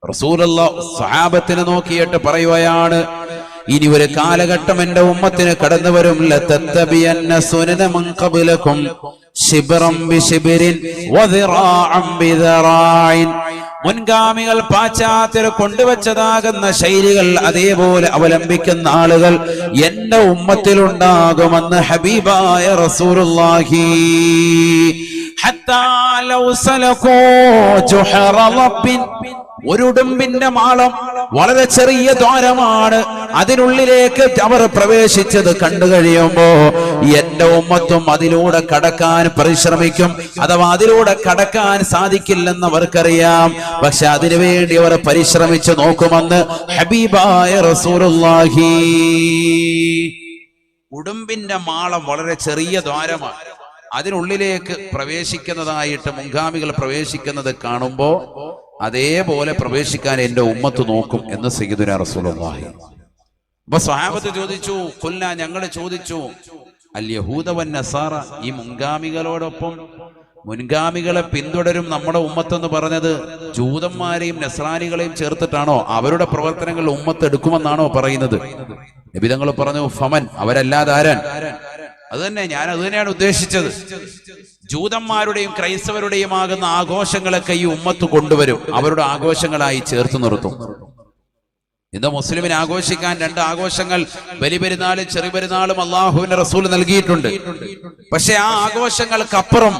റസൂലുള്ളാഹി സ്വഹാബത്തിനെ നോക്കിയിട്ട് പറയുകയാണ്, ഇനി ഒരു കാലഘട്ടം എന്റെ ഉമ്മത്തിന് കടന്നു വരും. ലതത്തബിയന്ന സുനന മൻ ഖബ്ലകും ശിബ്റൻ ബിശിബ്രിൻ വദിറാഅൻ ബിദറാഇൻ. മുൻഗാമികൾ പാശ്ചാത്യർ കൊണ്ടുവച്ചതാകുന്ന ശൈലികൾ അതേപോലെ അവലംബിക്കുന്ന ആളുകൾ എന്റെ ഉമ്മത്തിലുണ്ടാകുമെന്ന് ഹബീബായ റസൂലുള്ളാഹി. ഹത്താ ലൗ സലകൂ ജുഹറ റബ്ബിൻ, ഒരു ഉടുമ്പിന്റെ മാളം, വളരെ ചെറിയ ദ്വാരമാണ്, അതിനുള്ളിലേക്ക് അവർ പ്രവേശിച്ചത് കണ്ടു കഴിയുമ്പോ എന്റെ ഉമ്മത്തും അതിലൂടെ കടക്കാൻ പരിശ്രമിക്കും. അഥവാ അതിലൂടെ കടക്കാൻ സാധിക്കില്ലെന്ന് അവർക്കറിയാം. പക്ഷെ അതിനുവേണ്ടി അവർ പരിശ്രമിച്ചു നോക്കുമെന്ന് ഹബീബായ റസൂലുള്ളാഹി. ഉടുമ്പിന്റെ മാളം വളരെ ചെറിയ ദ്വാരമാണ്, അതിനുള്ളിലേക്ക് പ്രവേശിക്കുന്നതായിട്ട് മുൻഗാമികൾ പ്രവേശിക്കുന്നത് കാണുമ്പോ അതേപോലെ പ്രവേശിക്കാൻ എന്റെ ഉമ്മത്ത് നോക്കും എന്ന് സയ്യിദുനാ റസൂലുള്ളാഹി. അപ്പൊ സ്വഹാബത്ത് ചോദിച്ചു, ഖുൽനാ, ഞങ്ങൾ ചോദിച്ചു, അൽ യഹൂദ വൻ നസാറ, ഈ മുൻഗാമികളോടൊപ്പം മുൻഗാമികളെ പിന്തുടരും നമ്മുടെ ഉമ്മത്തെന്ന് പറഞ്ഞത് ജൂതന്മാരെയും നസ്രാനികളെയും ചേർത്തിട്ടാണോ? അവരുടെ പ്രവർത്തനങ്ങൾ ഉമ്മത്ത് എടുക്കുമെന്നാണോ പറയുന്നത്? നബി തങ്ങൾ പറഞ്ഞു, ഫമൻ, അവരല്ലാതെ ആരാൻ? അത് തന്നെയാണ് ഉദ്ദേശിച്ചത്. ജൂതന്മാരുടെയും ക്രൈസ്തവരുടെയും ആകുന്ന ആഘോഷങ്ങളൊക്കെ ഈ ഉമ്മത്ത് കൊണ്ടുവരും, അവരുടെ ആഘോഷങ്ങളായി ചേർത്ത് നിർത്തും. ഇന്ന് മുസ്ലിമിന് ആഘോഷിക്കാൻ രണ്ട് ആഘോഷങ്ങൾ, ബലിപെരുന്നാളും ചെറുപെരുന്നാളും അള്ളാഹുവിന്റെ റസൂൽ നൽകിയിട്ടുണ്ട്. പക്ഷെ ആ ആഘോഷങ്ങൾക്കപ്പുറം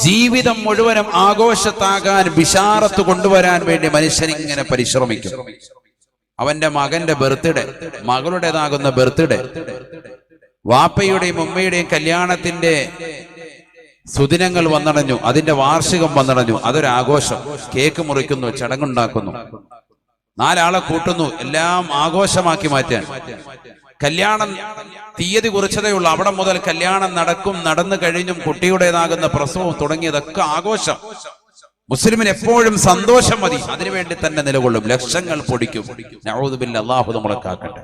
ജീവിതം മുഴുവനും ആഘോഷത്താകാൻ, ബിശാറത്ത് കൊണ്ടുവരാൻ വേണ്ടി മനുഷ്യൻ ഇങ്ങനെ പരിശ്രമിക്കും. അവന്റെ മകന്റെ ബർത്ത്ഡേ, മകളുടേതാകുന്ന ബർത്ത്ഡേ, വാപ്പയുടെയും ഉമ്മയുടെയും കല്യാണത്തിന്റെ സുദിനങ്ങൾ വന്നടഞ്ഞു, അതിന്റെ വാർഷികം വന്നടഞ്ഞു, അതൊരാഘോഷം. കേക്ക് മുറിക്കുന്നു, ചടങ്ങുണ്ടാക്കുന്നു, 4 ആളെ കൂട്ടുന്നു, എല്ലാം ആഘോഷമാക്കി മാറ്റാൻ. കല്യാണം തീയതി കുറിച്ചതേ ഉള്ളൂ, അവിടെ മുതൽ കല്യാണം നടക്കും, നടന്നു കഴിഞ്ഞും കുട്ടിയുടേതാകുന്ന പ്രസവം തുടങ്ങിയതൊക്കെ ആഘോഷം. മുസ്ലിമിന് എപ്പോഴും സന്തോഷം മതി, അതിനുവേണ്ടി തന്നെ നിലകൊള്ളും, ലക്ഷങ്ങൾ പൊടിക്കും. നഊദു ബില്ലാഹ്, അല്ലാഹു നമ്മളെ കാക്കട്ടെ.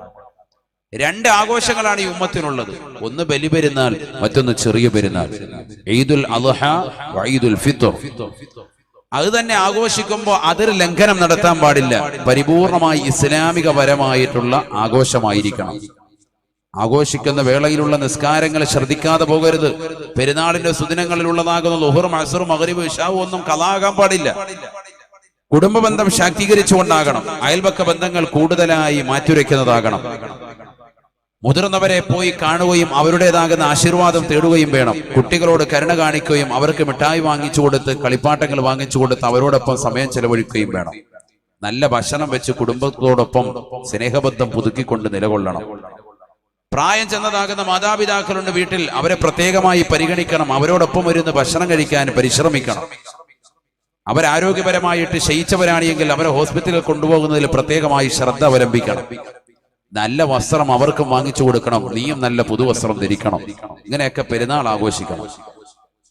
2 ആഘോഷങ്ങളാണ് ഈ ഉമ്മത്തിനുള്ളത്, ഒന്ന് ബലിപെരുന്നാൾ, മറ്റൊന്ന് ചെറിയ പെരുന്നാൾ, ഈദുൽ അദ്ഹ വ ഈദുൽ ഫിത്ർ. അത് തന്നെ ആഘോഷിക്കുമ്പോൾ അതിൽ ലംഘനം നടത്താൻ പാടില്ല, പരിപൂർണമായി ഇസ്ലാമികപരമായിട്ടുള്ള ആഘോഷമായിരിക്കണം. ആഘോഷിക്കുന്ന വേളയിലുള്ള നിസ്കാരങ്ങൾ ശ്രദ്ധിക്കാതെ പോകരുത്. പെരുന്നാളിന്റെ സുദിനങ്ങളിലുള്ളതാകുന്ന ളുഹർ, അസ്ർ, മഗ്രിബ്, ഇശാ ഒന്നും കളാകാൻ പാടില്ല. കുടുംബ ബന്ധം ശാക്തീകരിച്ചുകൊണ്ടാകണം, അയൽപക്ക ബന്ധങ്ങൾ കൂടുതലായി മാറ്റുരയ്ക്കുന്നതാകണം. മുതിർന്നവരെ പോയി കാണുകയും അവരുടേതാകുന്ന ആശീർവാദം തേടുകയും വേണം. കുട്ടികളോട് കരുണ കാണിക്കുകയും അവർക്ക് മിഠായി വാങ്ങിച്ചു കൊടുത്ത്, കളിപ്പാട്ടങ്ങൾ വാങ്ങിച്ചു കൊടുത്ത് അവരോടൊപ്പം സമയം ചെലവഴിക്കുകയും വേണം. നല്ല ഭക്ഷണം വെച്ച് കുടുംബത്തോടൊപ്പം സ്നേഹബന്ധം പുതുക്കിക്കൊണ്ട് നിലകൊള്ളണം. പ്രായം ചെന്നതാകുന്ന മാതാപിതാക്കളുണ്ട് വീട്ടിൽ, അവരെ പ്രത്യേകമായി പരിഗണിക്കണം, അവരോടൊപ്പം ഇരുന്ന് ഭക്ഷണം കഴിക്കാൻ പരിശ്രമിക്കണം. അവരാരോഗ്യപരമായിട്ട് ക്ഷയിച്ചവരാണെങ്കിൽ അവരെ ഹോസ്പിറ്റലിൽ കൊണ്ടുപോകുന്നതിൽ പ്രത്യേകമായി ശ്രദ്ധ അവലംബിക്കണം. നല്ല വസ്ത്രം അവർക്കും വാങ്ങിച്ചു കൊടുക്കണം, നീയും നല്ല പുതുവസ്ത്രം ധരിക്കണം. ഇങ്ങനെയൊക്കെ പെരുന്നാൾ ആഘോഷിക്കണം.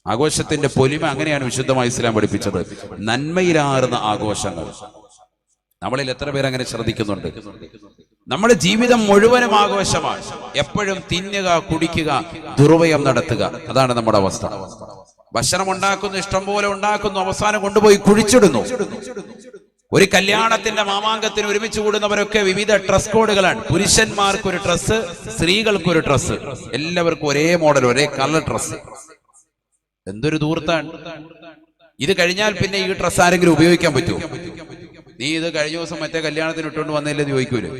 ആഘോഷത്തിന്റെ പൊലിമ അങ്ങനെയാണ് വിശുദ്ധമായ ഇസ്ലാം പഠിപ്പിച്ചത്. നന്മയിലാർന്ന ആഘോഷങ്ങൾ. നമ്മളിൽ എത്ര പേര് അങ്ങനെ ശ്രദ്ധിക്കുന്നുണ്ട്? നമ്മുടെ ജീവിതം മുഴുവനും ആഘോഷമാണ്. എപ്പോഴും തിന്നുക, കുടിക്കുക, ദുർവ്യയം നടത്തുക, അതാണ് നമ്മുടെ അവസ്ഥ. ഭക്ഷണം ഉണ്ടാക്കുന്നു, ഇഷ്ടം പോലെ ഉണ്ടാക്കുന്നു, അവസാനം കൊണ്ടുപോയി കുഴിച്ചിടുന്നു. ഒരു കല്യാണത്തിന്റെ മാമാങ്കത്തിന് ഒരുമിച്ച് കൂടുന്നവരൊക്കെ വിവിധ ഡ്രസ് കോഡുകളാണ്. പുരുഷന്മാർക്കൊരു ഡ്രസ്സ്, സ്ത്രീകൾക്കൊരു ഡ്രസ്സ്, എല്ലാവർക്കും ഒരേ മോഡൽ, ഒരേ കളർ ഡ്രസ്സ്. എന്തൊരു ദൂർത്താണ്! ഇത് കഴിഞ്ഞാൽ പിന്നെ ഈ ഡ്രസ്സ് ആരെങ്കിലും ഉപയോഗിക്കാൻ പറ്റുമോ? നീ ഇത് കഴിഞ്ഞ ദിവസം മറ്റേ കല്യാണത്തിന് ഇട്ടുകൊണ്ട് വന്നില്ലെന്ന് ചോദിക്കൂലേ?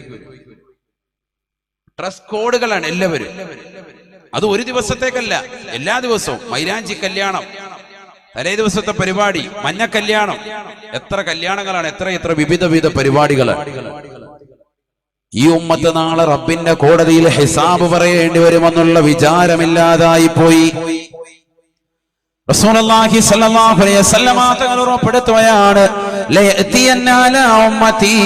ഡ്രസ് കോഡുകളാണ് എല്ലാവരും. അത് ഒരു ദിവസത്തേക്കല്ല, എല്ലാ ദിവസവും. മൈലാഞ്ചി കല്യാണം, തലേ ദിവസത്തെ പരിപാടി, മഞ്ഞ കല്യാണം, എത്ര കല്യാണങ്ങളാണ്, എത്ര വിവിധ പരിപാടികളാണ്. ഈ ഉമ്മത്ത് നാളെ റബ്ബിന്റെ കോടതിയിൽ ഹിസാബ് പറയേണ്ടി വരുമെന്നുള്ള വിചാരമില്ലാതായി പോയി. റസൂലുള്ളാഹി സ്വല്ലല്ലാഹു അലൈഹി വസല്ലം തങ്ങൾ ഉറപ്പെടുത്തുകയാണ്, ലയതിയന്ന അലാ ഉമ്മതി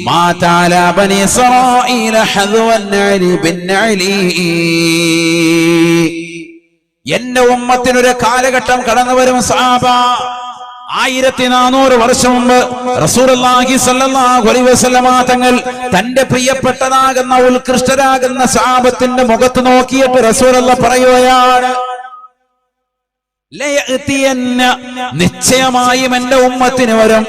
മാ തഅല ബനി ഇസ്രായീല ഹദ്വൻ നഅലി ബിന്നഅലി. എന്റെ ഉമ്മത്തിനൊരു കാലഘട്ടം കടന്നു വരും സഹാബ. 1400 വർഷം മുമ്പ് റസൂലുള്ളാഹി സ്വല്ലല്ലാഹു അലൈഹി വസല്ലം തങ്ങൾ തന്റെ പ്രിയപ്പെട്ടതാകുന്ന ഉത്കൃഷ്ടരാകുന്ന സഹാബത്തിന്റെ മുഖത്ത് നോക്കിയിട്ട് റസൂലുള്ളാഹി പറയുകയാണ്, നിശ്ചയമായും എന്റെ ഉമ്മത്തിന് വരും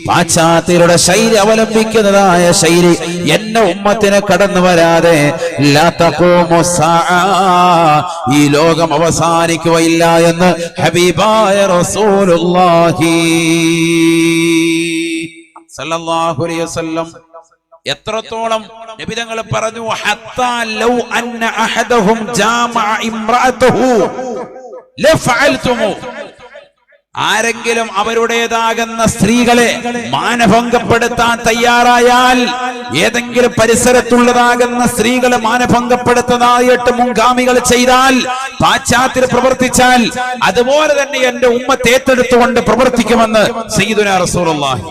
പാശ്ചാത്യരുടെ ശൈലി അവലംബിക്കുന്നതായ ശൈലി എന്റെ ഉമ്മത്തിന് കടന്നു വരാതെ ഈ ലോകം അവസാനിക്കുകയില്ല എന്ന് ഹബീബായ റസൂലുള്ളാഹി സല്ലല്ലാഹു അലൈഹി വസല്ലം എത്രത്തോളം നബി തങ്ങൾ പറഞ്ഞു ഹത്താ ലൗ അന്ന അഹദഹും ജാമഅ ഇംറഅതഹു ലഫഅൽതുമു ആരെങ്കിലും അവരുടേതാകുന്ന സ്ത്രീകളെ മാനഭംഗപ്പെടുത്താൻ തയ്യാറായാൽ ഏതെങ്കിലും പരിസരത്തുള്ളതാകുന്ന സ്ത്രീകളെ മാനഭംഗപ്പെടുത്തുന്നതായിട്ട് മുൻഗാമികൾ ചെയ്താൽ പാശ്ചാത്യർ പ്രവർത്തിച്ചാൽ അതുപോലെ തന്നെ എന്റെ ഉമ്മത്ത് ഏറ്റെടുത്തുകൊണ്ട് പ്രവർത്തിക്കുമെന്ന് സയ്യിദുനാ റസൂലുള്ളാഹി.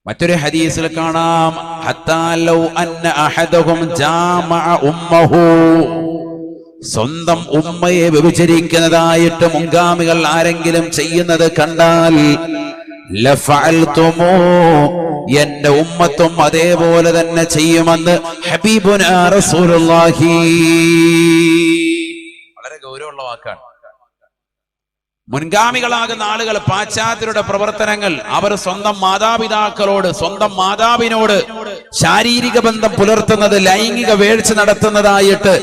മറ്റൊരു ഹദീസിൽ കാണാം ഹത്താ ലൗ അന്ന അഹദഹും ജാമഅ ഉമ്മഹു സ്വന്തം ഉമ്മയെ വ്യഭിചരിക്കുന്നതായിട്ട് മുൻഗാമികൾ ആരെങ്കിലും ചെയ്യുന്നത് കണ്ടാൽ ലഫഅൽതുമു എന്റെ ഉമ്മത്തും അതേപോലെ തന്നെ ചെയ്യുമെന്ന് ഹബീബുനാ റസൂലുള്ളാഹി. വളരെ ഗൗരവമുള്ള വാക്കാണ്. മുൻഗാമികളാകുന്ന ആളുകൾ പാശ്ചാത്യരുടെ പ്രവർത്തനങ്ങൾ അവർ സ്വന്തം മാതാപിതാക്കളോട് സ്വന്തം മാതാവിനോട് ശാരീരിക ബന്ധം പുലർത്തുന്നത് ലൈംഗിക വേഴ്ച നടത്തുന്നതായിട്ട്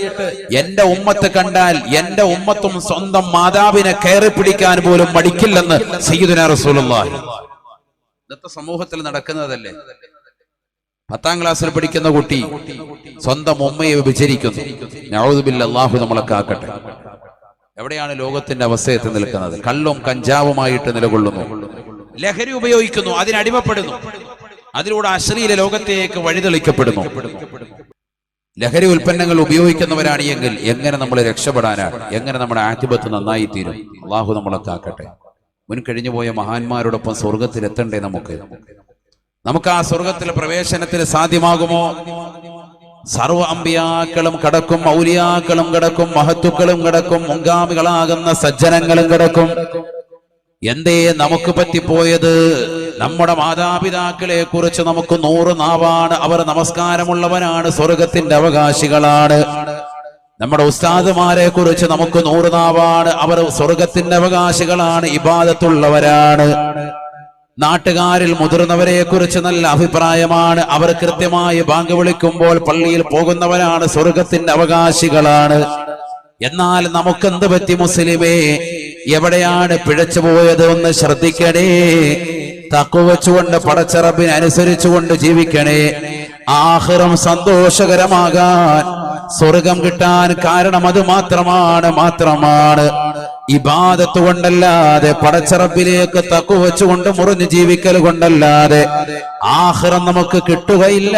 എന്റെ ഉമ്മത്ത് കണ്ടാൽ എന്റെ ഉമ്മത്തും സ്വന്തം മാതാവിനെ കയറി പിടിക്കാൻ പോലും മടിക്കില്ലെന്ന് സയ്യിദുനാ റസൂലുള്ളാഹി. ഇന്നത്തെ സമൂഹത്തിൽ നടക്കുന്നതല്ലേ. 10ാം ക്ലാസ്സിൽ പഠിക്കുന്ന കുട്ടി സ്വന്തം ഉമ്മയെ വിഭജിക്കുന്നു. നഊദു ബില്ലാഹി, അല്ലാഹു നമ്മളെ കാക്കട്ടെ. എവിടെയാണ് ലോകത്തിന്റെ അവസ്ഥ എത്തി നിൽക്കുന്നത്? കള്ളും കഞ്ചാവുമായിട്ട് നിലകൊള്ളുന്നു, ലഹരി ഉപയോഗിക്കുന്നു, അതിനടിമപ്പെടുന്നു, അതിലൂടെ അശ്ലീല ലോകത്തേക്ക് വഴിതെളിക്കപ്പെടുന്നു. ലഹരി ഉൽപ്പന്നങ്ങൾ ഉപയോഗിക്കുന്നവരാണ് എങ്കിൽ എങ്ങനെ നമ്മൾ രക്ഷപ്പെടാനാണ്? എങ്ങനെ നമ്മുടെ ആഖിബത്ത് നന്നായി തീരും? അല്ലാഹു നമ്മളെ കാക്കട്ടെ. മുൻകഴിഞ്ഞു പോയ മഹാന്മാരോടൊപ്പം സ്വർഗത്തിൽ എത്തണ്ടേ നമുക്ക് ആ സ്വർഗത്തിലെ പ്രവേശനത്തിന് സാധ്യമാകുമോ? സർവ അമ്പിയാക്കളും കടക്കും, ഔലിയാക്കളും കടക്കും, മഹത്തുക്കളും കടക്കും, മുൻഗാമികളാകുന്ന സജ്ജനങ്ങളും കടക്കും. എന്തേ നമുക്ക് പറ്റിപ്പോയത്? നമ്മുടെ മാതാപിതാക്കളെ കുറിച്ച് നമുക്ക് 100 നാവാണ്, അവർ നമസ്കാരമുള്ളവനാണ്, സ്വർഗത്തിന്റെ അവകാശികളാണ്. നമ്മുടെ ഉസ്താദുമാരെ കുറിച്ച് നമുക്ക് 100 നാവാണ്, അവർ സ്വർഗത്തിന്റെ അവകാശികളാണ്, ഇബാദത്തുള്ളവരാണ്. നാട്ടുകാരിൽ മുതിർന്നവരെ കുറിച്ച് നല്ല അഭിപ്രായമാണ്, അവർ കൃത്യമായി ബാങ്ക് വിളിക്കുമ്പോൾ പള്ളിയിൽ പോകുന്നവരാണ്, സ്വർഗത്തിന്റെ അവകാശികളാണ്. എന്നാൽ നമുക്കെന്ത് പറ്റി മുസ്ലിമേ? എവിടെയാണ് പിഴച്ചു പോയത്? ഒന്ന് ശ്രദ്ധിക്കണേ. തഖ്വ വെച്ചുകൊണ്ട് പടച്ച റബ്ബിനെ അനുസരിച്ചുകൊണ്ട് ജീവിക്കണേ. ആഖിറം സന്തോഷകരമാകാൻ, സ്വർഗം കിട്ടാൻ കാരണം അത് മാത്രമാണ്. ഇബാദത്ത് കൊണ്ടല്ലാതെ, പടച്ച റബ്ബിലേക്ക് തഖ്വ വെച്ചുകൊണ്ട് മുറിഞ്ഞു ജീവിക്കൽ കൊണ്ടല്ലാതെ ആഖിറം നമുക്ക് കിട്ടുകയില്ല.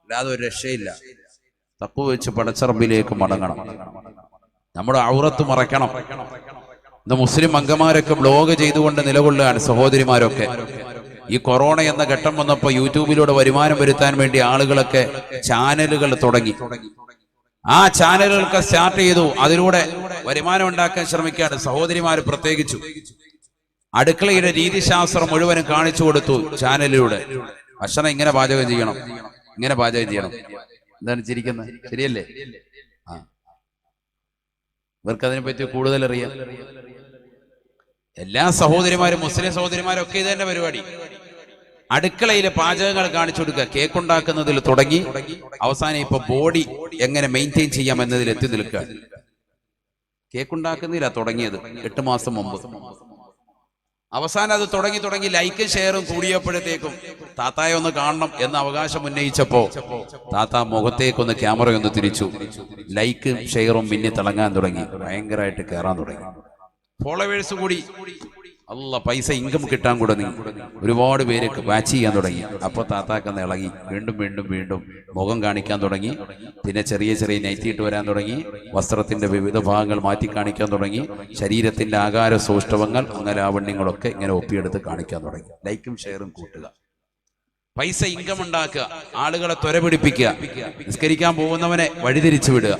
അല്ലാതെ ഒരു രക്ഷയില്ല. തഖ്വ വെച്ച് പടച്ച റബ്ബിലേക്ക് മടങ്ങണം. നമ്മുടെ ഔറത്ത് മറയ്ക്കണം. ഇന്ന് മുസ്ലിം അംഗമാരൊക്കെ ബ്ലോഗ് ചെയ്തുകൊണ്ട് നിലകൊള്ളുകയാണ്, സഹോദരിമാരൊക്കെ. ഈ കൊറോണ എന്ന ഘട്ടം വന്നപ്പോ യൂട്യൂബിലൂടെ വരുമാനം വരുത്താൻ വേണ്ടി ആളുകളൊക്കെ ചാനലുകൾ തുടങ്ങി. ആ ചാനലുകൾക്ക് സ്റ്റാർട്ട് ചെയ്തു, അതിലൂടെ വരുമാനം ഉണ്ടാക്കാൻ ശ്രമിക്കുകയാണ്. സഹോദരിമാര് പ്രത്യേകിച്ചു അടുക്കളയുടെ രീതിശാസ്ത്രം മുഴുവനും കാണിച്ചു കൊടുത്തു ചാനലിലൂടെ. ഭക്ഷണം ഇങ്ങനെ പാചകം ചെയ്യണം, ഇങ്ങനെ പാചകം ചെയ്യണം. എന്താണ് ചിരിക്കുന്നത്? ശരിയല്ലേ? ഇവർക്ക് അതിനെ പറ്റി കൂടുതൽ അറിയാം. എല്ലാ സഹോദരിമാരും, മുസ്ലിം സഹോദരിമാരും ഒക്കെ ഇത് തന്നെ പരിപാടി. അടുക്കളയിലെ പാചകങ്ങൾ കാണിച്ചു കൊടുക്കുക. കേക്ക് ഉണ്ടാക്കുന്നതിൽ തുടങ്ങി അവസാനം ഇപ്പൊ ബോഡി എങ്ങനെ മെയിൻറ്റെയിൻ ചെയ്യാം എന്നതിൽ എത്തി നിൽക്കുക. കേക്ക് ഉണ്ടാക്കുന്നില്ല തുടങ്ങിയത് 8 മാസം മുമ്പ്. അവസാനം അത് തുടങ്ങി ലൈക്കും ഷെയറും കൂടിയപ്പോഴത്തേക്കും താത്തായെ ഒന്ന് കാണണം എന്ന അവകാശം ഉന്നയിച്ചപ്പോ താത്ത മുഖത്തേക്കൊന്ന് ക്യാമറയൊന്ന് തിരിച്ചു. ലൈക്കും ഷെയറും പിന്നെ തിളങ്ങാൻ തുടങ്ങി, ഭയങ്കരമായിട്ട് കയറാൻ തുടങ്ങി. ഫോളോവേഴ്സ് കൂടി, അല്ല പൈസ ഇൻകം കിട്ടാൻ കൂടെ ഒരുപാട് പേര് വാച്ച് ചെയ്യാൻ തുടങ്ങി. അപ്പൊ താത്താക്കൊന്ന് ഇളകി, വീണ്ടും മുഖം കാണിക്കാൻ തുടങ്ങി. പിന്നെ ചെറിയ നൈറ്റിയിട്ട് വരാൻ തുടങ്ങി. വസ്ത്രത്തിന്റെ വിവിധ ഭാഗങ്ങൾ മാറ്റി കാണിക്കാൻ തുടങ്ങി. ശരീരത്തിന്റെ ആകാര സൗഷ്ഠവങ്ങൾ, അംഗലാവണ്യങ്ങളൊക്കെ ഇങ്ങനെ ഒപ്പിയെടുത്ത് കാണിക്കാൻ തുടങ്ങി. ലൈക്കും ഷെയറും കൂട്ടുക, പൈസ ഇൻകം ഉണ്ടാക്കുക, ആളുകളെ ത്വരപിടിപ്പിക്കുക, നിസ്കരിക്കാൻ പോകുന്നവനെ വഴിതിരിച്ചു വിടുക.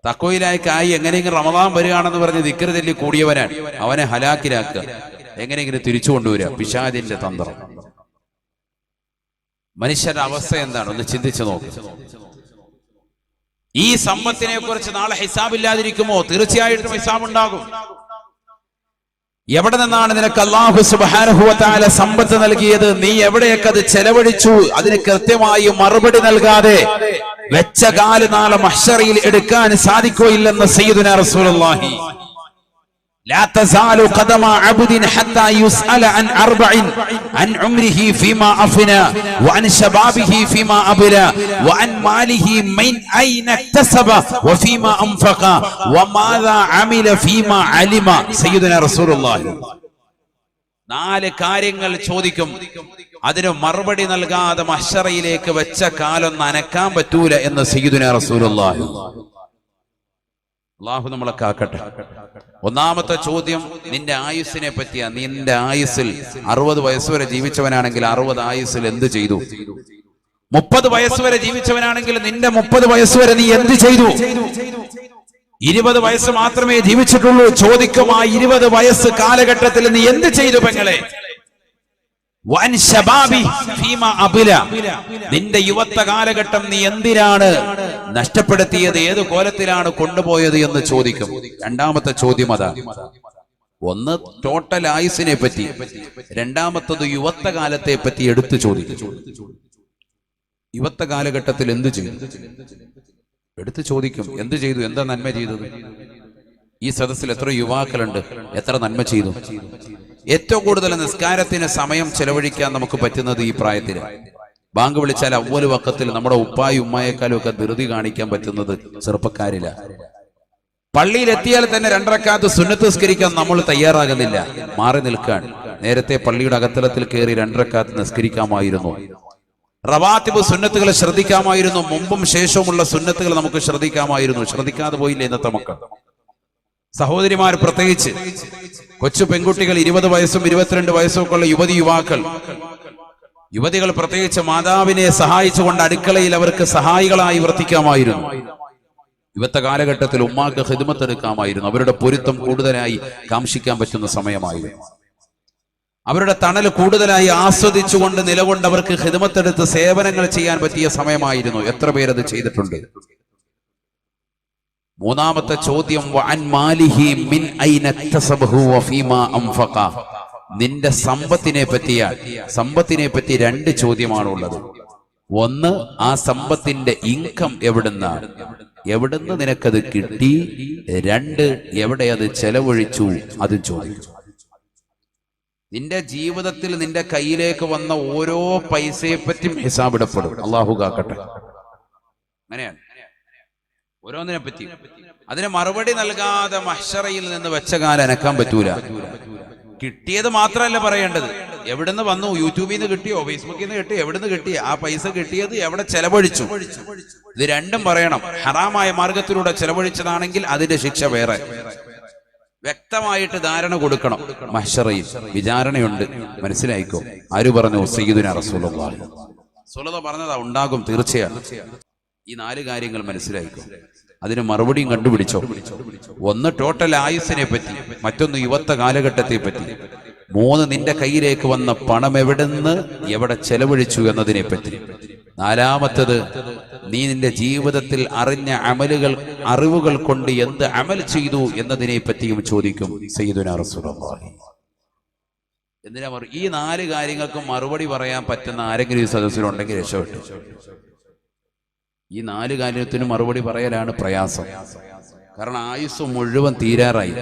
തഖ്വയിലായി എങ്ങനെയെങ്കിലും റമദാൻ വരികയാണെന്ന് പറഞ്ഞ് ദിക്ർ ചൊല്ലി കൂടിയവനാണ്, അവനെ ഹലാക്കിലാക്കുക, എങ്ങനെയെങ്കിലും തിരിച്ചു കൊണ്ടുവരിക. പിശാചിന്റെ തന്ത്രം. മനുഷ്യരുടെ അവസ്ഥ എന്താണ്? ഒന്ന് ചിന്തിച്ചു നോക്ക്. ഈ സമ്പത്തിനെ കുറിച്ച് നാളെ ഹിസാബില്ലാതിരിക്കുമോ? തീർച്ചയായിട്ടും ഹിസാബ് ഉണ്ടാകും. എവിടെ നിന്നാണ് നിനക്ക് അല്ലാഹു സുബ്ഹാനഹു വ തആല സമ്പത്ത് നൽകിയത്? നീ എവിടെയൊക്കെ അത് ചെലവഴിച്ചു? അതിന് കൃത്യമായി മറുപടി നൽകാതെ വെച്ച കാല് നാളെ മഹ്ശറിൽ എടുക്കാൻ സാധിക്കുകയില്ലെന്ന് സയ്യിദുനാ റസൂലുള്ളാഹി. لا تزال قدم عبد حتى يسأل عن أربع: عن عمره فيما أفنى، وعن شبابه فيما أبلى، وعن ماله من أين اكتسب، وفيما أنفق، وماذا عمل فيما علم. سيدنا رسول الله 4 കാര്യങ്ങൾ ചോദിക്കും. അതിന് മറുപടി നൽകാതെ മഹ്ശറയിലേക്ക് വെച്ച കാലൊന്നും അനക്കാൻ പറ്റൂല എന്ന് സയ്യിദുനാ റസൂലുള്ളാഹി. അല്ലാഹു നമ്മളെ കാക്കട്ടെ. ഒന്നാമത്തെ ചോദ്യം നിന്റെ ആയുസ്സിനെ പറ്റിയാ. നിന്റെ ആയുസ്സിൽ 60 വയസ്സ് വരെ ജീവിച്ചവനാണെങ്കിൽ 60 ആയുസ്സിൽ എന്ത് ചെയ്തു? 30 വയസ്സ് വരെ ജീവിച്ചവനാണെങ്കിൽ നിന്റെ 30 വയസ്സ് വരെ നീ എന്ത് ചെയ്തു? 20 വയസ്സ് മാത്രമേ ജീവിച്ചിട്ടുള്ളൂ. ചോദിക്കും, ആ 20 വയസ്സ് കാലഘട്ടത്തിൽ നീ എന്ത് ചെയ്തു പെങ്ങളെ? നിന്റെ യുവത്വ കാലഘട്ടം നീ എന്തിനാണ് നഷ്ടപ്പെടുത്തിയത്? ഏത് കോലത്തിലാണ് കൊണ്ടുപോയത് എന്ന് ചോദിക്കും. രണ്ടാമത്തെ ചോദ്യം അതാ. ഒന്ന് ടോട്ടൽ ആയുസിനെ പറ്റി, രണ്ടാമത്തത് യുവത്വ കാലത്തെ പറ്റി എടുത്തു ചോദിക്കും. യുവത്വ കാലഘട്ടത്തിൽ എന്ത് ചെയ്തു എടുത്തു ചോദിക്കും. എന്ത് ചെയ്തു? എന്താ നന്മ ചെയ്തത്? ഈ സദസ്സിൽ എത്ര യുവാക്കളുണ്ട്? എത്ര നന്മ ചെയ്തു? ഏറ്റവും കൂടുതൽ നിസ്കാരത്തിന് സമയം ചെലവഴിക്കാൻ നമുക്ക് പറ്റുന്നത് ഈ പ്രായത്തിൽ. ബാങ്ക് വിളിച്ചാൽ അവ്വല് വക്കത്തിൽ നമ്മുടെ ഉപ്പായും ഉമ്മായേക്കാളും ഒക്കെ ധൃതി കാണിക്കാൻ പറ്റുന്നത് ചെറുപ്പക്കാരില്ല. പള്ളിയിലെത്തിയാൽ തന്നെ 2 റക്അത്ത് സുന്നത്ത് നിസ്കരിക്കാൻ നമ്മൾ തയ്യാറാകുന്നില്ല, മാറി നിൽക്കാൻ. നേരത്തെ പള്ളിയുടെ അകത്തളത്തിൽ കയറി 2 റക്അത്ത് നിസ്കരിക്കാമായിരുന്നു. റവാത്തിബ് സുന്നത്തുകളെ ശ്രദ്ധിക്കാമായിരുന്നു. മുമ്പും ശേഷവുമുള്ള സുന്നത്തുകൾ നമുക്ക് ശ്രദ്ധിക്കാമായിരുന്നു. ശ്രദ്ധിക്കാതെ പോയില്ല ഇന്നത്തെ മക്കൾ. സഹോദരിമാർ പ്രത്യേകിച്ച് കൊച്ചു പെൺകുട്ടികൾ, 20 വയസ്സും 22 വയസ്സും ഒക്കെ ഉള്ള യുവതികൾ പ്രത്യേകിച്ച് മാതാവിനെ സഹായിച്ചുകൊണ്ട് അടുക്കളയിൽ അവർക്ക് സഹായികളായി വർത്തിക്കാമായിരുന്നു. യുവത്വ കാലഘട്ടത്തിൽ ഉമ്മാക്ക് ഖിദ്മത്ത് എടുക്കാമായിരുന്നു. അവരുടെ പൊരുത്തം കൂടുതലായി കാംക്ഷിക്കാൻ പറ്റുന്ന സമയമായിരുന്നു. അവരുടെ തണൽ കൂടുതലായി ആസ്വദിച്ചുകൊണ്ട് നിലകൊണ്ട് അവർക്ക് ഖിദ്മത്തെടുത്ത് സേവനങ്ങൾ ചെയ്യാൻ പറ്റിയ സമയമായിരുന്നു. എത്ര പേരത് ചെയ്തിട്ടുണ്ട്? മൂന്നാമത്തെ ചോദ്യം, നിന്റെ സമ്പത്തിനെ പറ്റി 2 ചോദ്യമാണുള്ളത്. ഒന്ന്, ആ സമ്പത്തിന്റെ ഇൻകം എവിടുന്ന് നിനക്കത് കിട്ടി? 2, എവിടെ അത് ചെലവഴിച്ചു? അതും ചോദിക്കും. നിന്റെ ജീവിതത്തിൽ നിന്റെ കയ്യിലേക്ക് വന്ന ഓരോ പൈസയെ പറ്റിയും ഹിസാബിടപ്പെടും. അള്ളാഹു കാക്കട്ടെ. അങ്ങനെയാണ് ഓരോന്നിനെ പറ്റി. അതിന് മറുപടി നൽകാതെ മഹ്ശറയിൽ നിന്ന് വെച്ച കാലം അനക്കാൻ പറ്റൂല. കിട്ടിയത് മാത്രമല്ല പറയേണ്ടത്. എവിടുന്ന് വന്നു? യൂട്യൂബിൽ നിന്ന് കിട്ടിയോ? ഫേസ്ബുക്കിൽ നിന്ന് കിട്ടിയോ? എവിടുന്ന് കിട്ടി? ആ പൈസ കിട്ടിയത് എവിടെ ചെലവഴിച്ചു? ഇത് രണ്ടും പറയണം. ഹറാമായ മാർഗത്തിലൂടെ ചെലവഴിച്ചതാണെങ്കിൽ അതിന്റെ ശിക്ഷ വേറെ. വ്യക്തമായിട്ട് ധാരണ കൊടുക്കണം. മഹ്ശറയിൽ വിചാരണയുണ്ട്, മനസ്സിലായിക്കോ. ആര് പറഞ്ഞു? സയ്യിദുനാ റസൂലുള്ളാഹി സ്വല്ലല്ലാഹു പറഞ്ഞതാ. ഉണ്ടാകും തീർച്ചയാണ്. ഈ 4 കാര്യങ്ങൾ മനസ്സിലായിക്കോ. അതിന് മറുപടിയും കണ്ടുപിടിച്ചോ. ഒന്ന് ടോട്ടൽ ആയുസ്സിനെ പറ്റി, മറ്റൊന്ന് യുവത്വ കാലഘട്ടത്തെ പറ്റി, 3 നിന്റെ കയ്യിലേക്ക് വന്ന പണം എവിടെ ചെലവഴിച്ചു എന്നതിനെ പറ്റി, 4മത്തത് നീ നിന്റെ ജീവിതത്തിൽ അറിഞ്ഞ അറിവുകൾ കൊണ്ട് എന്ത് അമൽ ചെയ്തു എന്നതിനെ പറ്റിയും ചോദിക്കും സയ്യിദുനാ റസൂലുള്ളാഹി. എന്തിനാ ഈ 4 കാര്യങ്ങൾക്കും മറുപടി പറയാൻ പറ്റുന്ന ആരെങ്കിലും ഈ സദസ്സിലുണ്ടെങ്കിൽ രക്ഷപ്പെട്ടു. ഈ 4 കാര്യത്തിന് മറുപടി പറയലാണ് പ്രയാസം. കാരണം ആയുസ് മുഴുവൻ തീരാറായി.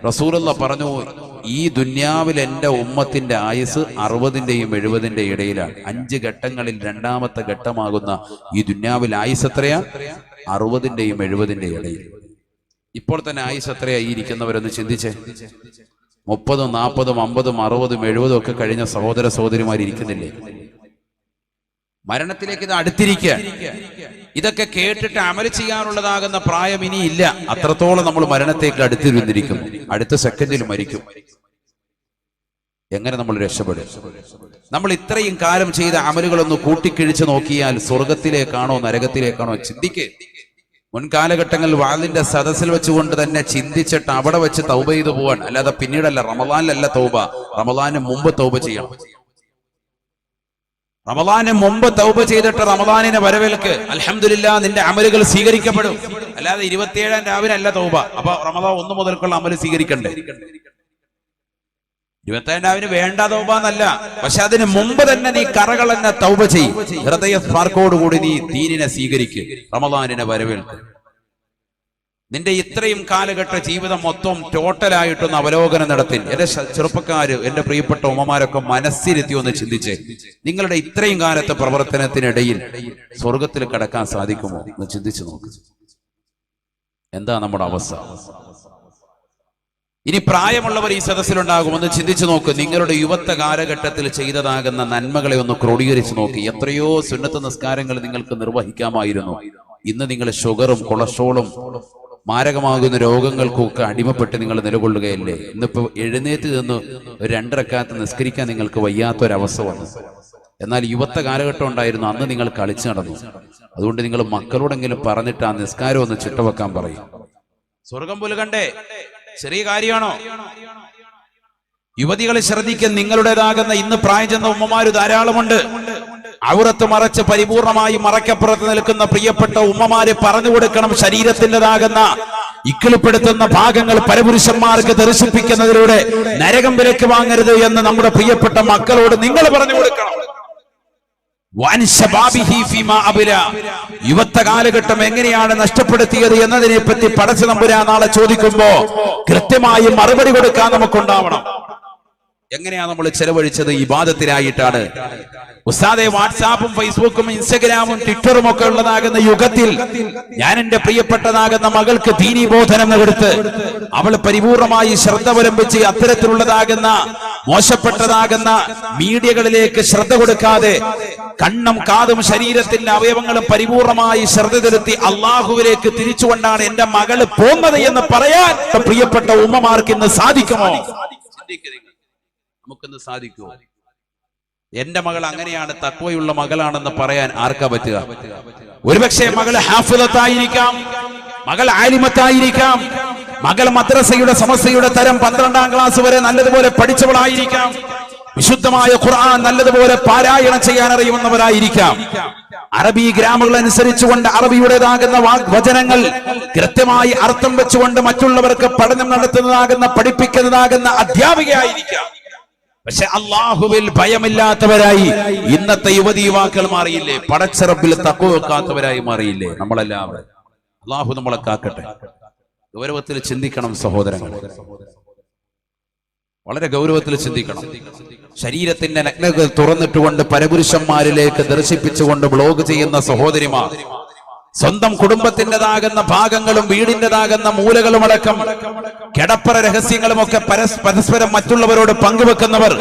റസൂലുള്ളാഹി പറഞ്ഞു, ഈ ദുന്യാവിൽ എൻ്റെ ഉമ്മത്തിന്റെ ആയുസ് 60-ന്റെയും 70-ന്റെയും ഇടയിലാണ്. 5 ഘട്ടങ്ങളിൽ 2മത്തെ ഘട്ടമാകുന്ന ഈ ദുന്യാവിൽ ആയുസ് എത്രയാ? 60-ന്റെയും 70-ന്റെയും ഇടയിൽ. ഇപ്പോൾ തന്നെ ആയുസ് എത്രയായി ഇരിക്കുന്നവരൊന്ന് ചിന്തിച്ചേ. 30, 40, 50, 60, 70 ഒക്കെ കഴിഞ്ഞ സഹോദര സഹോദരിമാരിയ്ക്കുന്നില്ലേ? മരണത്തിലേക്ക് ഇത് അടുത്തിരിക്കുക. ഇതൊക്കെ കേട്ടിട്ട് അമൽ ചെയ്യാനുള്ളതാകുന്ന പ്രായം ഇനിയില്ല. അത്രത്തോളം നമ്മൾ മരണത്തേക്ക് അടുത്തിരുന്നിരിക്കുന്നു. അടുത്ത സെക്കൻഡിൽ മരിക്കും. എങ്ങനെ നമ്മൾ രക്ഷപ്പെടും? നമ്മൾ ഇത്രയും കാലം ചെയ്ത അമലുകളൊന്ന് കൂട്ടിക്കിഴിച്ച് നോക്കിയാൽ സ്വർഗത്തിലേക്കാണോ നരകത്തിലേക്കാണോ ചിന്തിക്കേ. മുൻകാലഘട്ടങ്ങളിൽ വാളിന്റെ സദസ്സിൽ വെച്ചുകൊണ്ട് തന്നെ ചിന്തിച്ചിട്ട് അവിടെ വെച്ച് തൗബ ചെയ്തു പോവാൻ, അല്ലാതെ പിന്നീടല്ല. റമളാനിലല്ല തൗബ, റമളാന് മുമ്പ് തൗബ ചെയ്യണം. റമദാന് മുമ്പ് തൗബ ചെയ്തിട്ട് റമദാനിനെ വരവേൽക്ക്. അൽഹംദുലില്ലാ, നിന്റെ അമലുകൾ സ്വീകരിക്കപ്പെടും. അല്ലാതെ 27 രാവിലെ അല്ല തൗബ. അപ്പൊ റമദാൻ 1 മുതൽക്കുള്ള അമല് സ്വീകരിക്കണ്ടേ? 27 രാവിലെ വേണ്ട തൗബ എന്നല്ല, പക്ഷെ അതിന് മുമ്പ് തന്നെ നീ കറകളെന്നെ തൗബ ചെയ്യും. ഹൃദയ സ്പാർക്കോടുകൂടി നീ ദീനിനെ സ്വീകരിക്കുക, റമദാനിനെ വരവേൽക്ക്. നിന്റെ ഇത്രയും കാലഘട്ട ജീവിതം മൊത്തം ടോട്ടലായിട്ടൊന്ന് അവലോകനം നടത്തി. എന്റെ ചെറുപ്പക്കാര്, എന്റെ പ്രിയപ്പെട്ട ഉമ്മമാരൊക്കെ മനസ്സിരുത്തി ഒന്ന് ചിന്തിച്ചേ, നിങ്ങളുടെ ഇത്രയും കാലത്തെ പ്രവർത്തനത്തിനിടയിൽ സ്വർഗത്തിൽ കടക്കാൻ സാധിക്കുമോ എന്ന് ചിന്തിച്ചു നോക്ക്. എന്താ നമ്മുടെ അവസ്ഥ? ഇനി പ്രായമുള്ളവർ ഈ സദസ്സിലുണ്ടാകും, ഒന്ന് ചിന്തിച്ചു നോക്ക്. നിങ്ങളുടെ യുവത്വ കാലഘട്ടത്തിൽ ചെയ്തതാകുന്ന നന്മകളെ ഒന്ന് ക്രോഡീകരിച്ചു നോക്കി. എത്രയോ സുന്നത്ത് നിസ്കാരങ്ങൾ നിങ്ങൾക്ക് നിർവഹിക്കാമായിരുന്നു. ഇന്ന് നിങ്ങൾ ഷുഗറും കൊളസ്ട്രോളും മാരകമാകുന്ന രോഗങ്ങൾക്കൊക്കെ അടിമപ്പെട്ട് നിങ്ങൾ നിലകൊള്ളുകയല്ലേ? ഇന്നിപ്പോ എഴുന്നേറ്റ് നിന്ന് 2 റക്അത്ത് നിസ്കരിക്കാൻ നിങ്ങൾക്ക് വയ്യാത്തൊരവസ്ഥ വന്നു. എന്നാൽ യുവത്വ കാലഘട്ടം ഉണ്ടായിരുന്നു, അന്ന് നിങ്ങൾ കളിച്ചു നടന്നു. അതുകൊണ്ട് നിങ്ങൾ മക്കളോടെങ്കിലും പറഞ്ഞിട്ട് ആ നിസ്കാരം ഒന്ന് ചിട്ടവെക്കാൻ പറയും. സ്വർഗം പുലുകണ്ടേ? ചെറിയ കാര്യമാണോ? യുവതികളെ ശ്രദ്ധിക്കാൻ, നിങ്ങളുടേതാകുന്ന ഇന്ന് പ്രായം ചെന്ന ഉമ്മമാര് ധാരാളമുണ്ട്. ഔറത്ത് മറച്ച് പരിപൂർണമായി മറക്കപ്പുറത്ത് നിൽക്കുന്ന പ്രിയപ്പെട്ട ഉമ്മമാരെ പറഞ്ഞു കൊടുക്കണം, ശരീരത്തിൻ്റെതാകുന്ന ഇക്കിളിപ്പെടുത്തുന്ന ഭാഗങ്ങൾ പരപുരുഷന്മാർക്ക് ദർശിപ്പിക്കുന്നതിലൂടെ നരകം വിലക്ക് വാങ്ങരുത് എന്ന് നമ്മുടെ പ്രിയപ്പെട്ട മക്കളോട് നിങ്ങൾ പറഞ്ഞു കൊടുക്കണം. യുവത്വ കാലഘട്ടം എങ്ങനെയാണ് നഷ്ടപ്പെടുത്തിയത് എന്നതിനെ പറ്റി പടച്ച തമ്പുരാൻ നാളെ ചോദിക്കുമ്പോ കൃത്യമായി മറുപടി കൊടുക്കാൻ നമുക്കുണ്ടാവണം. എങ്ങനെയാ നമ്മൾ ചെലവഴിച്ചത്? ഇബാദത്തിനായിട്ടാണ്. ഉസ്താദെ, വാട്സാപ്പും ഫേസ്ബുക്കും ഇൻസ്റ്റഗ്രാമും ട്വിറ്ററും ഒക്കെ ഉള്ളതാകുന്ന യുഗത്തിൽ ഞാൻ എന്റെ പ്രിയപ്പെട്ടതാകുന്ന മകൾക്ക് ദീനീ ബോധനം കൊടുത്ത് അവൾ പരിപൂർണമായി ശ്രദ്ധ അവലംബിച്ച് അത്തരത്തിലുള്ളതാകുന്ന മോശപ്പെട്ടതാകുന്ന മീഡിയകളിലേക്ക് ശ്രദ്ധ കൊടുക്കാതെ കണ്ണും കാതും ശരീരത്തിന്റെ അവയവങ്ങളും പരിപൂർണമായി ശ്രദ്ധ ചെലുത്തി അള്ളാഹുവിലേക്ക് തിരിച്ചുകൊണ്ടാണ് എന്റെ മകള് പോകുന്നത് എന്ന് പറയാൻ പ്രിയപ്പെട്ട ഉമ്മമാർക്ക് ഇന്ന് സാധിക്കുമോ? നമുക്കിന്ന് സാധിക്കുമോ? എന്റെ മകൾ അങ്ങനെയാണ്, തഖ്വയുള്ള മകളാണെന്ന് പറയാൻ ആർക്കാ പറ്റുക? ഒരുപക്ഷെ മകൾ ഹാഫിളത്തായിരിക്കാം, മകൾ ആലിമത്തായിരിക്കാം, മകൾ മദ്രസയുടെ സമസ്തയുടെ തരം 12ാം ക്ലാസ് വരെ നല്ലതുപോലെ പഠിച്ചവളായിരിക്കാം, വിശുദ്ധമായ ഖുർആൻ നല്ലതുപോലെ പാരായണം ചെയ്യാൻ അറിയുന്നവരായിരിക്കാം, അറബി ഗ്രാമങ്ങൾ അനുസരിച്ചുകൊണ്ട് അറബിയുടേതാകുന്ന വചനങ്ങൾ കൃത്യമായി അർത്ഥം വെച്ചുകൊണ്ട് മറ്റുള്ളവർക്ക് പഠനം നടത്തുന്നതാകുന്ന പഠിപ്പിക്കുന്നതാകുന്ന അധ്യാപികയായിരിക്കാം. പക്ഷെ അള്ളാഹുവിൽ ഭയമില്ലാത്തവരായി ഇന്നത്തെ യുവതി യുവാക്കൾ മാറിയില്ലേ? പടച്ചറബിൽ തഖ്വ വെക്കാത്തവരായി മാറിയില്ലേ നമ്മളെല്ലാവരും? അള്ളാഹു നമ്മളെ കാക്കട്ടെ. ഗൗരവത്തിൽ ചിന്തിക്കണം സഹോദരങ്ങൾ, വളരെ ഗൗരവത്തിൽ ചിന്തിക്കണം. ശരീരത്തിന്റെ നഗ്നതകൾ തുറന്നിട്ടുകൊണ്ട് പരപുരുഷന്മാരിലേക്ക് ദർശിപ്പിച്ചുകൊണ്ട് ബ്ലോഗ് ചെയ്യുന്ന സഹോദരിമാർ, സ്വന്തം കുടുംബത്തിൻ്റെതാകുന്ന ഭാഗങ്ങളും വീടിൻ്റെതാകുന്ന മൂലകളും അടക്കം കിടപ്പറ രഹസ്യങ്ങളും ഒക്കെ പരസ്പരം മറ്റുള്ളവരോട് പങ്കുവെക്കുന്നവർ,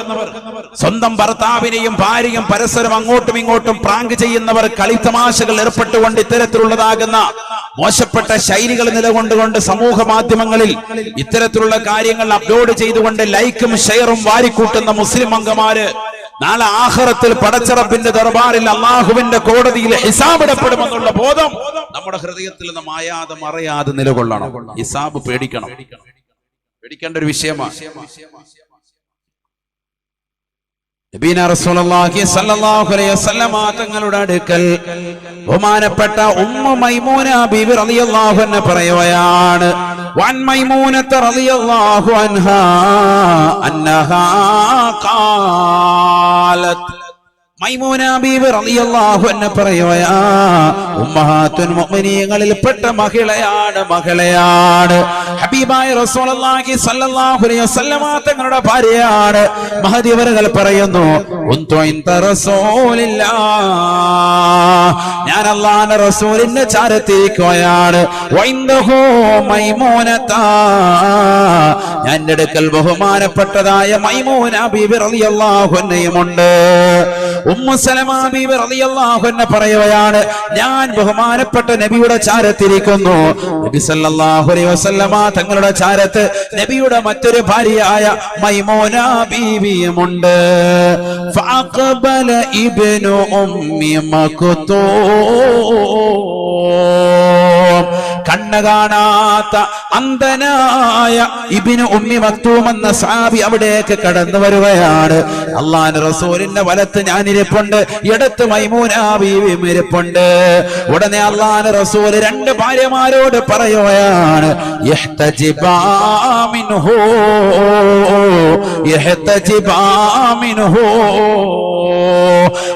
സ്വന്തം ഭർത്താവിനെയും ഭാര്യയും പരസ്പരം അങ്ങോട്ടും ഇങ്ങോട്ടും പ്രാങ്ക് ചെയ്യുന്നവർ, കളിത്തമാശകൾ ഏർപ്പെട്ടുകൊണ്ട് ഇത്തരത്തിലുള്ളതാകുന്ന മോശപ്പെട്ട ശൈലികൾ നിലകൊണ്ടുകൊണ്ട് സമൂഹ മാധ്യമങ്ങളിൽ ഇത്തരത്തിലുള്ള കാര്യങ്ങൾ അപ്ലോഡ് ചെയ്തുകൊണ്ട് ലൈക്കും ഷെയറും വാരിക്കൂട്ടുന്ന മുസ്ലിം അംഗമാര് നാളെ ആഖിറത്തിൽ പടച്ചറബിന്റെ ദർബാറിൽ അള്ളാഹുവിന്റെ കോടതിയിൽ ഹിസാബിടപ്പെടുമെന്നുള്ള ബോധം നമ്മുടെ ഹൃദയത്തിൽ നിന്ന് മായാതെ മറയാതെ നിലകൊള്ളണം. ഹിസാബ് പേടിക്കണം, പേടിക്കേണ്ട ഒരു വിഷയമാണ്. നബീന റസൂലുള്ളാഹി സ്വല്ലല്ലാഹു അലൈഹി വസല്ലം തങ്ങളുടെ അടുക്കൽ ബഹുമാനപ്പെട്ട ഉമ്മു മൈമൂന ബീവി റളിയല്ലാഹു അൻഹ പറയുകയാണ്, വൻ മൈമൂനത റളിയല്ലാഹു അൻഹാ അന്നഹാ ഖാലത്, മൈമൂന ബീവി റളിയല്ലാഹു അൻഹ പറയുകയാ, ഉമ്മഹാത്തുൽ മുഅ്മിനീങ്ങളിൽപ്പെട്ട മകളെയാണ് ഹബീബായ റസൂലുള്ളാഹി സ്വല്ലല്ലാഹു അലൈഹി വസല്ലം തങ്ങളുടെ ഭാര്യയാണ്. മഹദി അവர்கள் പറയുന്നു, കുന്തു ഇൻത റസൂലില്ലാഹ്, ഞാൻ അല്ലാഹുവിന്റെ റസൂലിന്റെ ചാരത്തിരിക്കുകയാണ്. വഇൻദഹു മൈമൂനത, ഞാൻ എൻ്റെ അടുക്കൽ ബഹുമാനപ്പെട്ടതായ മൈമൂന ബീവി റളിയല്ലാഹു അൻഹയുമുണ്ട്. ഉമ്മു സലമ ബീവി റളിയല്ലാഹു അൻഹ പറയുകയാണ്, ഞാൻ ബഹുമാനപ്പെട്ട നബിയുടെ ചാരത്തിരിക്കുന്നു. നബി സല്ലല്ലാഹു അലൈഹി വസല്ലമ തങ്ങളുടെ ചാരത്ത് നബിയുടെ മറ്റൊരു ഭാര്യയായ മൈമൂന ബീവിയുമുണ്ട്. ഫഅഖബല ഇബ്നു ഉമ്മി മക്തൂം, കണ്ണ് കാണാത്ത അന്ധനായ ഇബ്നു ഉമ്മി മക്തൂം എന്ന സഹാബി അവിടേക്ക് കടന്നു വരുകയാണ്. അള്ളാഹുവിന്റെ റസൂലിന്റെ വലത്ത് ഞാനിരിപ്പുണ്ട്, ഇടത്ത് മൈമൂന ബീവിയും ഇരിപ്പുണ്ട്. ഉടനെ അള്ളാഹുവിന്റെ റസൂൽ രണ്ട് ഭാര്യമാരോട് പറയുകയാണ്, യഹ്തജിബാ മിൻഹു യഹ്തജിബാ മിൻഹു.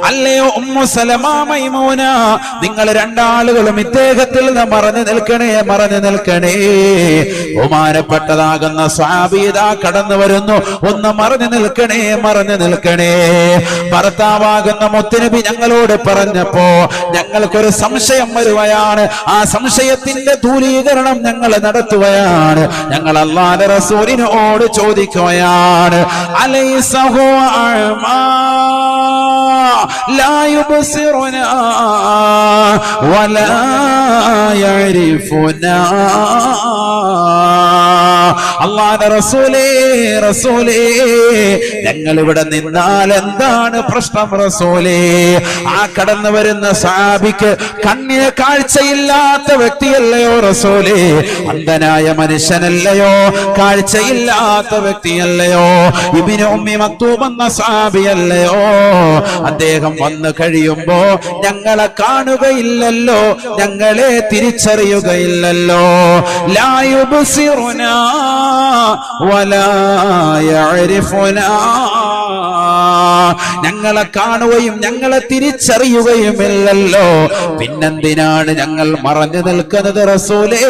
അല്ലയോ ഉമ്മു സലമ, മൈമൂന, നിങ്ങൾ രണ്ടാളുകളും ഇദ്ദേഹത്തിൽ നിന്ന് മറഞ്ഞു നിൽക്കണേ, മറഞ്ഞു നിൽക്കണേ. ബഹുമാനപ്പെട്ടതാകുന്ന സ്വഹാബിത കടന്നു വരുന്നു, ഒന്ന് മറഞ്ഞു നിൽക്കണേ, മറഞ്ഞു നിൽക്കണേ. ഭർത്താവാകുന്ന മുത്തുനബി ഞങ്ങളോട് പറഞ്ഞപ്പോ ഞങ്ങൾക്കൊരു സംശയം വരുകയാണ്. ആ സംശയത്തിന്റെ ദൂരീകരണം ഞങ്ങൾ നടത്തുകയാണ്. ഞങ്ങൾ അല്ലാഹുവിന്റെ റസൂലിനോട് ചോദിക്കുകയാണ്, അലൈസ ഹുവ അഅ്മാ ലാ യുബ്സിറുനാ വലാ യഅരിഫുനാ. അല്ലാഹുവിന്റെ റസൂലേ, റസൂലേ, ഞങ്ങൾ ഇവിടെ നിന്നാൽ എന്താണ് പ്രശ്നം റസൂലേ? ആ കടന്നു വരുന്ന സഹാബിക്ക് കണ്ണിന് കാഴ്ചയില്ലാത്ത വ്യക്തിയല്ലയോ റസൂലേ? അന്ധനായ മനുഷ്യനല്ലയോ? കാഴ്ചയില്ലാത്ത വ്യക്തിയല്ലയോ? ഇബ്നു ഉമ്മി മക്തൂം എന്ന സഹാബിയല്ലയോ? അദ്ദേഹം വന്നു കഴിയുമ്പോ ഞങ്ങളെ കാണുകയില്ലല്ലോ, ഞങ്ങളെ തിരിച്ചറിയുകയില്ലല്ലോ. ലാ യുബ്സിറുനാ വലാ യഅരിഫുനാ. ഞങ്ങളെ കാണുകയും ഞങ്ങളെ തിരിച്ചറിയുകയുമില്ലല്ലോ, പിന്നെന്തിനാണ് ഞങ്ങൾ മറഞ്ഞു നിൽക്കുന്നത് റസൂലേ?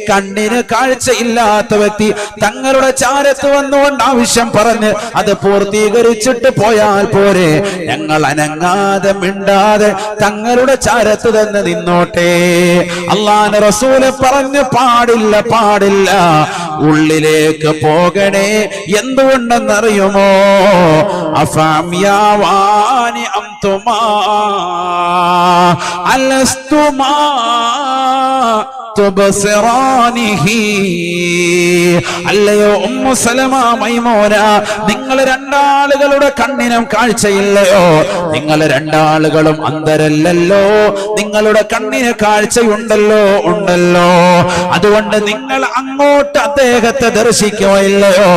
കണ്ണിന് കാഴ്ചയില്ലാത്ത വ്യക്തി തങ്ങളുടെ ചാരത്ത് വന്നുകൊണ്ട് ആവശ്യം പറഞ്ഞ് അത് പൂർത്തീകരിച്ചിട്ട് പോയാൽ പോരെ? ഞങ്ങൾ അനങ്ങാതെ മിണ്ടാതെ തങ്ങളുടെ ചാരത്ത് തന്നെ നിന്നോട്ടെ. അല്ലാഹുവിന്റെ റസൂല് പറഞ്ഞു, പാടില്ല, പാടില്ല, ഉള്ളിലേക്ക് പോകണേ. എന്തുകൊണ്ടെന്നറിയുമോ? അഫഅമിയാവാനി അംതുമാ അലസ്തുമാ തുബ്സിറാനിഹി. അല്ലയോ ഉമ്മു സലമ, മൈമൂന, നിങ്ങൾ രണ്ടാളുകളുടെ കണ്ണിനും കാഴ്ചയില്ലയോ? നിങ്ങൾ രണ്ടാളുകളും അന്ധരല്ലല്ലോ, നിങ്ങളുടെ കണ്ണിന് കാഴ്ചയുണ്ടല്ലോ, ഉണ്ടല്ലോ. അതുകൊണ്ട് നിങ്ങൾ അങ്ങോട്ട് അദ്ദേഹത്തെ ദർശിക്കുകയില്ലയോ?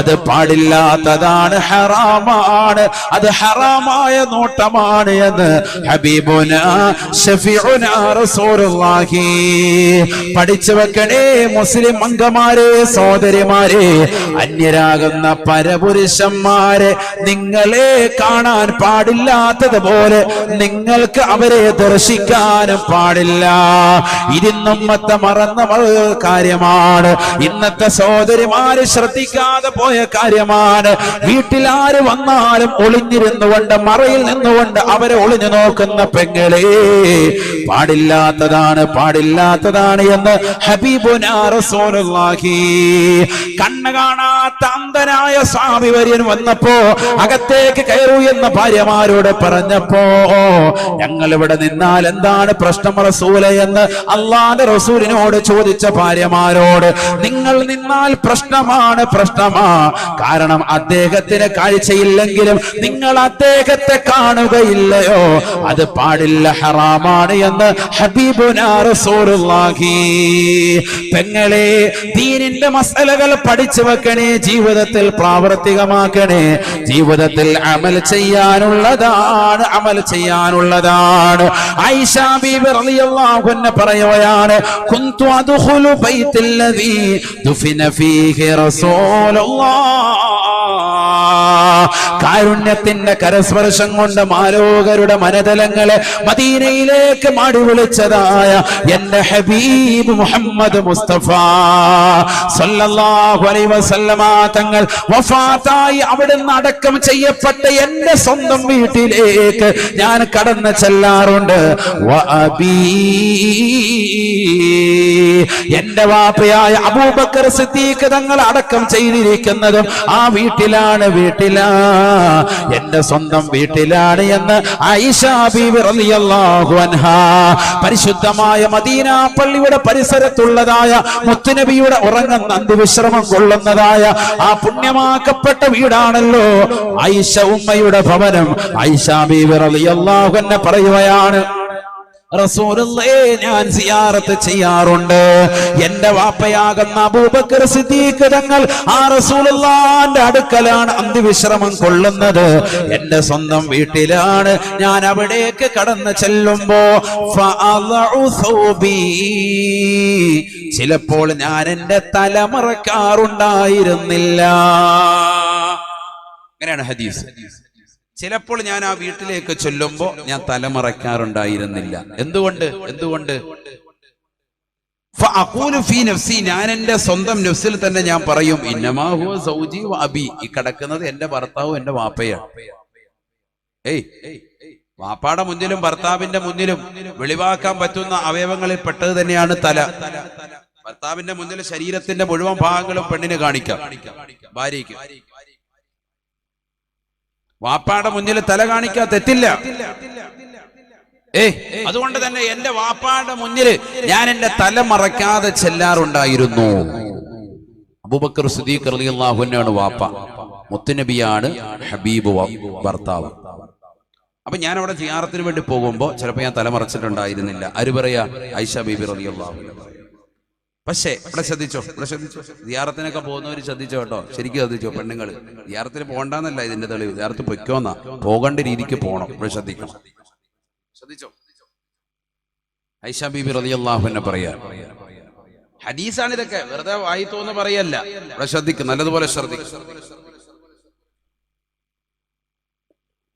അത് പാടില്ലാത്തതാണ്, ഹറാമാണ്, അത് ഹറാമായ നോട്ടമാണ് എന്ന് ഹബീബുന ശഫീഉന റസൂലുള്ളാഹി. പഠിച്ചു വെക്കണേ മുസ്ലിം അംഗമാരെ, സഹോദരിമാരെ, അന്യരാകുന്ന പരപുരുഷന്മാരെ നിങ്ങളെ കാണാൻ പാടില്ലാത്തതുപോലെ നിങ്ങൾക്ക് അവരെ ദർശിക്കാനും പാടില്ല. ഇരുന്നുമ്മത്തെ മറന്ന കാര്യമാണ്, ഇന്നത്തെ സഹോദരിമാര് ശ്രദ്ധിക്കാതെ പോയ കാര്യമാണ്. വീട്ടിൽ ആര് വന്നാലും ഒളിഞ്ഞിരുന്നുകൊണ്ട്, മറയിൽ നിന്നുകൊണ്ട് അവരെ ഒളിഞ്ഞു നോക്കുന്ന പെങ്ങളെ, പാടില്ലാത്തതാണ്, പാടില്ലാത്തതാണ് എന്ന് ഹബീബുനാ റസൂലുള്ളാഹി. കണ്ണ് കാണാത്ത അന്ധനായ സ്വഹാബി വര്യൻ വന്നപ്പോ അകത്തേക്ക് കയറൂ എന്ന് ഭാര്യമാരോട് പറഞ്ഞപ്പോ, ഞങ്ങൾ ഇവിടെ നിന്നാൽ എന്താണ് പ്രശ്നം റസൂലേ എന്ന് അല്ലാഹുവിന്റെ റസൂലിനോട് ചോദിച്ച ഭാര്യമാരോട്, നിങ്ങൾ നിന്നാൽ പ്രശ്നമാണ്, പ്രശ്നമാ. കാരണം അദ്ദേഹത്തിന് കാഴ്ചയില്ലെങ്കിലും നിങ്ങൾ അദ്ദേഹത്തെ കാണുകയില്ലയോ? അത് പാടില്ല, ഹറാമാണ് എന്ന് ഹബീബുനാ റസൂലുള്ളാഹി. പെങ്ങളെ, ദീനിന്റെ മസലകൾ പഠിച്ചു വെക്കണേ, ജീവിതത്തിൽ പ്രാവർത്തികമാക്കണേ. ജീവിതത്തിൽ അമൽ ചെയ്യാനുള്ളതാണ്, അമൽ ചെയ്യാനുള്ളതാണ്. ആയിഷ ബീബി റളിയല്ലാഹു അൻഹ പറയുകയാണ്, കുന്തു അദ്ഖുലു ബൈത്തല്ലദീ ദുഫിന ഫീഹി റസൂലുള്ളാഹ്. കാരുണ്യത്തിന്റെ കരസ്പർശം കൊണ്ട് മാലോകരുടെ മനതലങ്ങളെ മദീനയിലേക്ക് മാടി വിളിച്ചതായ എന്റെ ഹബീബ് മുഹമ്മദ് മുസ്തഫ സല്ലല്ലാഹു അലൈഹി വസല്ലമ തങ്ങൾ വഫാത്തായി അവിടുന്ന് അടക്കം ചെയ്യപ്പെട്ട എന്റെ സ്വന്തം വീട്ടിലേക്ക് ഞാൻ കടന്നു ചെല്ലാറുണ്ട്. എന്റെ വാപ്പയായ അബൂബക്കർ സിദ്ദീഖ് തങ്ങൾ അടക്കം ചെയ്തിരിക്കുന്നതും ആ വീട്ടിലാണ്, വീട്ടിലാ, എന്റെ സ്വന്തം വീട്ടിലാണ് എന്ന് ആയിഷ ബീവി റളിയല്ലാഹു അൻഹാ പരിശുദ്ധമായ മദീന പള്ളിയുടെ പരിസരത്തുള്ളതായ മുത്തുനബിയുടെ ഉറങ്ങുന്ന അന്തിവിശ്രമം കൊള്ളുന്നതായ ആ പുണ്യമാക്കപ്പെട്ട വീടാണല്ലോ ആയിഷ ഉമ്മയുടെ ഭവനം. ആയിഷ ബീവി റളിയല്ലാഹു അൻഹ പറയുകയാണ്, റസൂലുള്ളാഹി ഞാൻ സിയാറത്ത് ചെയ്യാറുണ്ട്. എന്റെ വാപ്പയാകുന്ന അബൂബക്കർ സിദ്ദീഖ് തങ്ങൾ ആ റസൂലുള്ളാഹിന്റെ അടുക്കലാണ് അന്ത്യവിശ്രമം കൊള്ളുന്നത്. എന്റെ സ്വന്തം വീട്ടിലാണ്. ഞാൻ അവിടേക്ക് കടന്നു ചെല്ലുമ്പോ ചിലപ്പോൾ ഞാൻ എന്റെ തല മറക്കാറുണ്ടായിരുന്നില്ല. അങ്ങനെയാണ് ഹദീസ്. ചിലപ്പോൾ ഞാൻ ആ വീട്ടിലേക്ക് ചെല്ലുമ്പോ ഞാൻ തലമറയ്ക്കാറുണ്ടായിരുന്നില്ല. എന്തുകൊണ്ട് ഞാൻ എന്റെ സ്വന്തം നഫ്സിൽ തന്നെ ഞാൻ പറയും, ഇന്നമാ ഹുവ സൗജി വ അബി, ഈ കിടക്കുന്നത് എന്റെ ഭർത്താവും എന്റെ വാപ്പയാണ്. വാപ്പാടെ മുന്നിലും ഭർത്താവിന്റെ മുന്നിലും വെളിവാക്കാൻ പറ്റുന്ന അവയവങ്ങളിൽ പെട്ടത് തന്നെയാണ് തല. ഭർത്താവിന്റെ മുന്നിൽ ശരീരത്തിന്റെ മുഴുവൻ ഭാഗങ്ങളും പെണ്ണിന് കാണിക്കാം, ഭാര്യയ്ക്ക്. വാപ്പാടെ മുന്നിൽ തല കാണിക്കാൻ തെറ്റില്ല. അതുകൊണ്ട് തന്നെ എന്റെ വാപ്പാടെ മുന്നിൽ ഞാൻ എന്റെ തല മറക്കാതെ ചെല്ലാറുണ്ടായിരുന്നു. അബൂബക്കർ സിദ്ദീഖ് റളിയല്ലാഹു അൻഹുവാണ് വാപ്പ, മുത്തുനബിയാണ് ഹബീബ് ഭർത്താവ്. അപ്പൊ ഞാൻ അവിടെ സിയാറത്തിന് വേണ്ടി പോകുമ്പോ ചിലപ്പോ ഞാൻ തലമറച്ചിട്ടുണ്ടായിരുന്നില്ല. ആര് പറയാ? ആയിഷ ബീബി റളിയല്ലാഹു അൻഹ. പക്ഷേ ഇവിടെ ശ്രദ്ധിച്ചോ, സിയാറത്തിനൊക്കെ പോകുന്നവര് ശ്രദ്ധിച്ചോ കേട്ടോ, ശരിക്കും ശ്രദ്ധിച്ചോ. പെണ്ണുങ്ങള് സിയാറത്തിന് പോകണ്ടെന്നല്ല ഇതിന്റെ തെളിവ്, സിയാറത്ത് പൊയ്ക്കോന്നാ, പോകേണ്ട രീതിക്ക് പോകണം. ഇവിടെ ശ്രദ്ധിക്കണം, ശ്രദ്ധിച്ചോ. ആയിഷ ബീബി റളിയല്ലാഹു അൻഹ പറയാ, ഹദീസാണ് ഇതൊക്കെ, വെറുതെ വായിത്തോന്ന് പറയല്ല. ഇവിടെ ശ്രദ്ധിക്കും, നല്ലതുപോലെ ശ്രദ്ധിക്കും.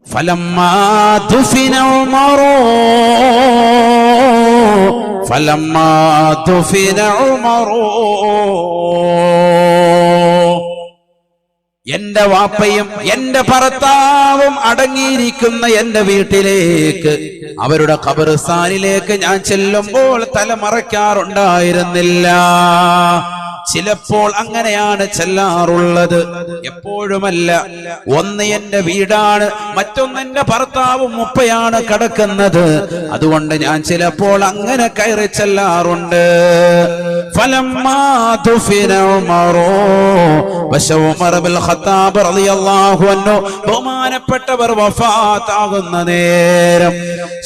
ഫലമ്മാ ദുഫിന ഉമറു فلما دفن عمر എന്റെ വാപ്പയും എന്റെ ഭർത്താവും അടങ്ങിയിരിക്കുന്ന എന്റെ വീട്ടിലേക്ക്, അവരുടെ ഖബർസ്ഥാനിലേക്ക് ഞാൻ ചെല്ലുമ്പോൾ തല മറയ്ക്കാറുണ്ടായിരുന്നില്ല. ചിലപ്പോൾ അങ്ങനെയാണ് ചെല്ലാറുള്ളത്, എപ്പോഴുമല്ല. ഒന്ന് എന്റെ വീടാണ്, മറ്റൊന്ന് എന്റെ ഭർത്താവും ഉപ്പയാണ് കിടക്കുന്നത്. അതുകൊണ്ട് ഞാൻ ചിലപ്പോൾ അങ്ങനെ കയറി ചെല്ലാറുണ്ട്. ഫലമ്മാ ദുഫിന ഉമറു, ഉമർ ഇബ്നുൽ ഖത്താബ് റളിയല്ലാഹു അൻഹു ബഹുമാനപ്പെട്ടവർ വഫാത്താകുന്ന നേരം,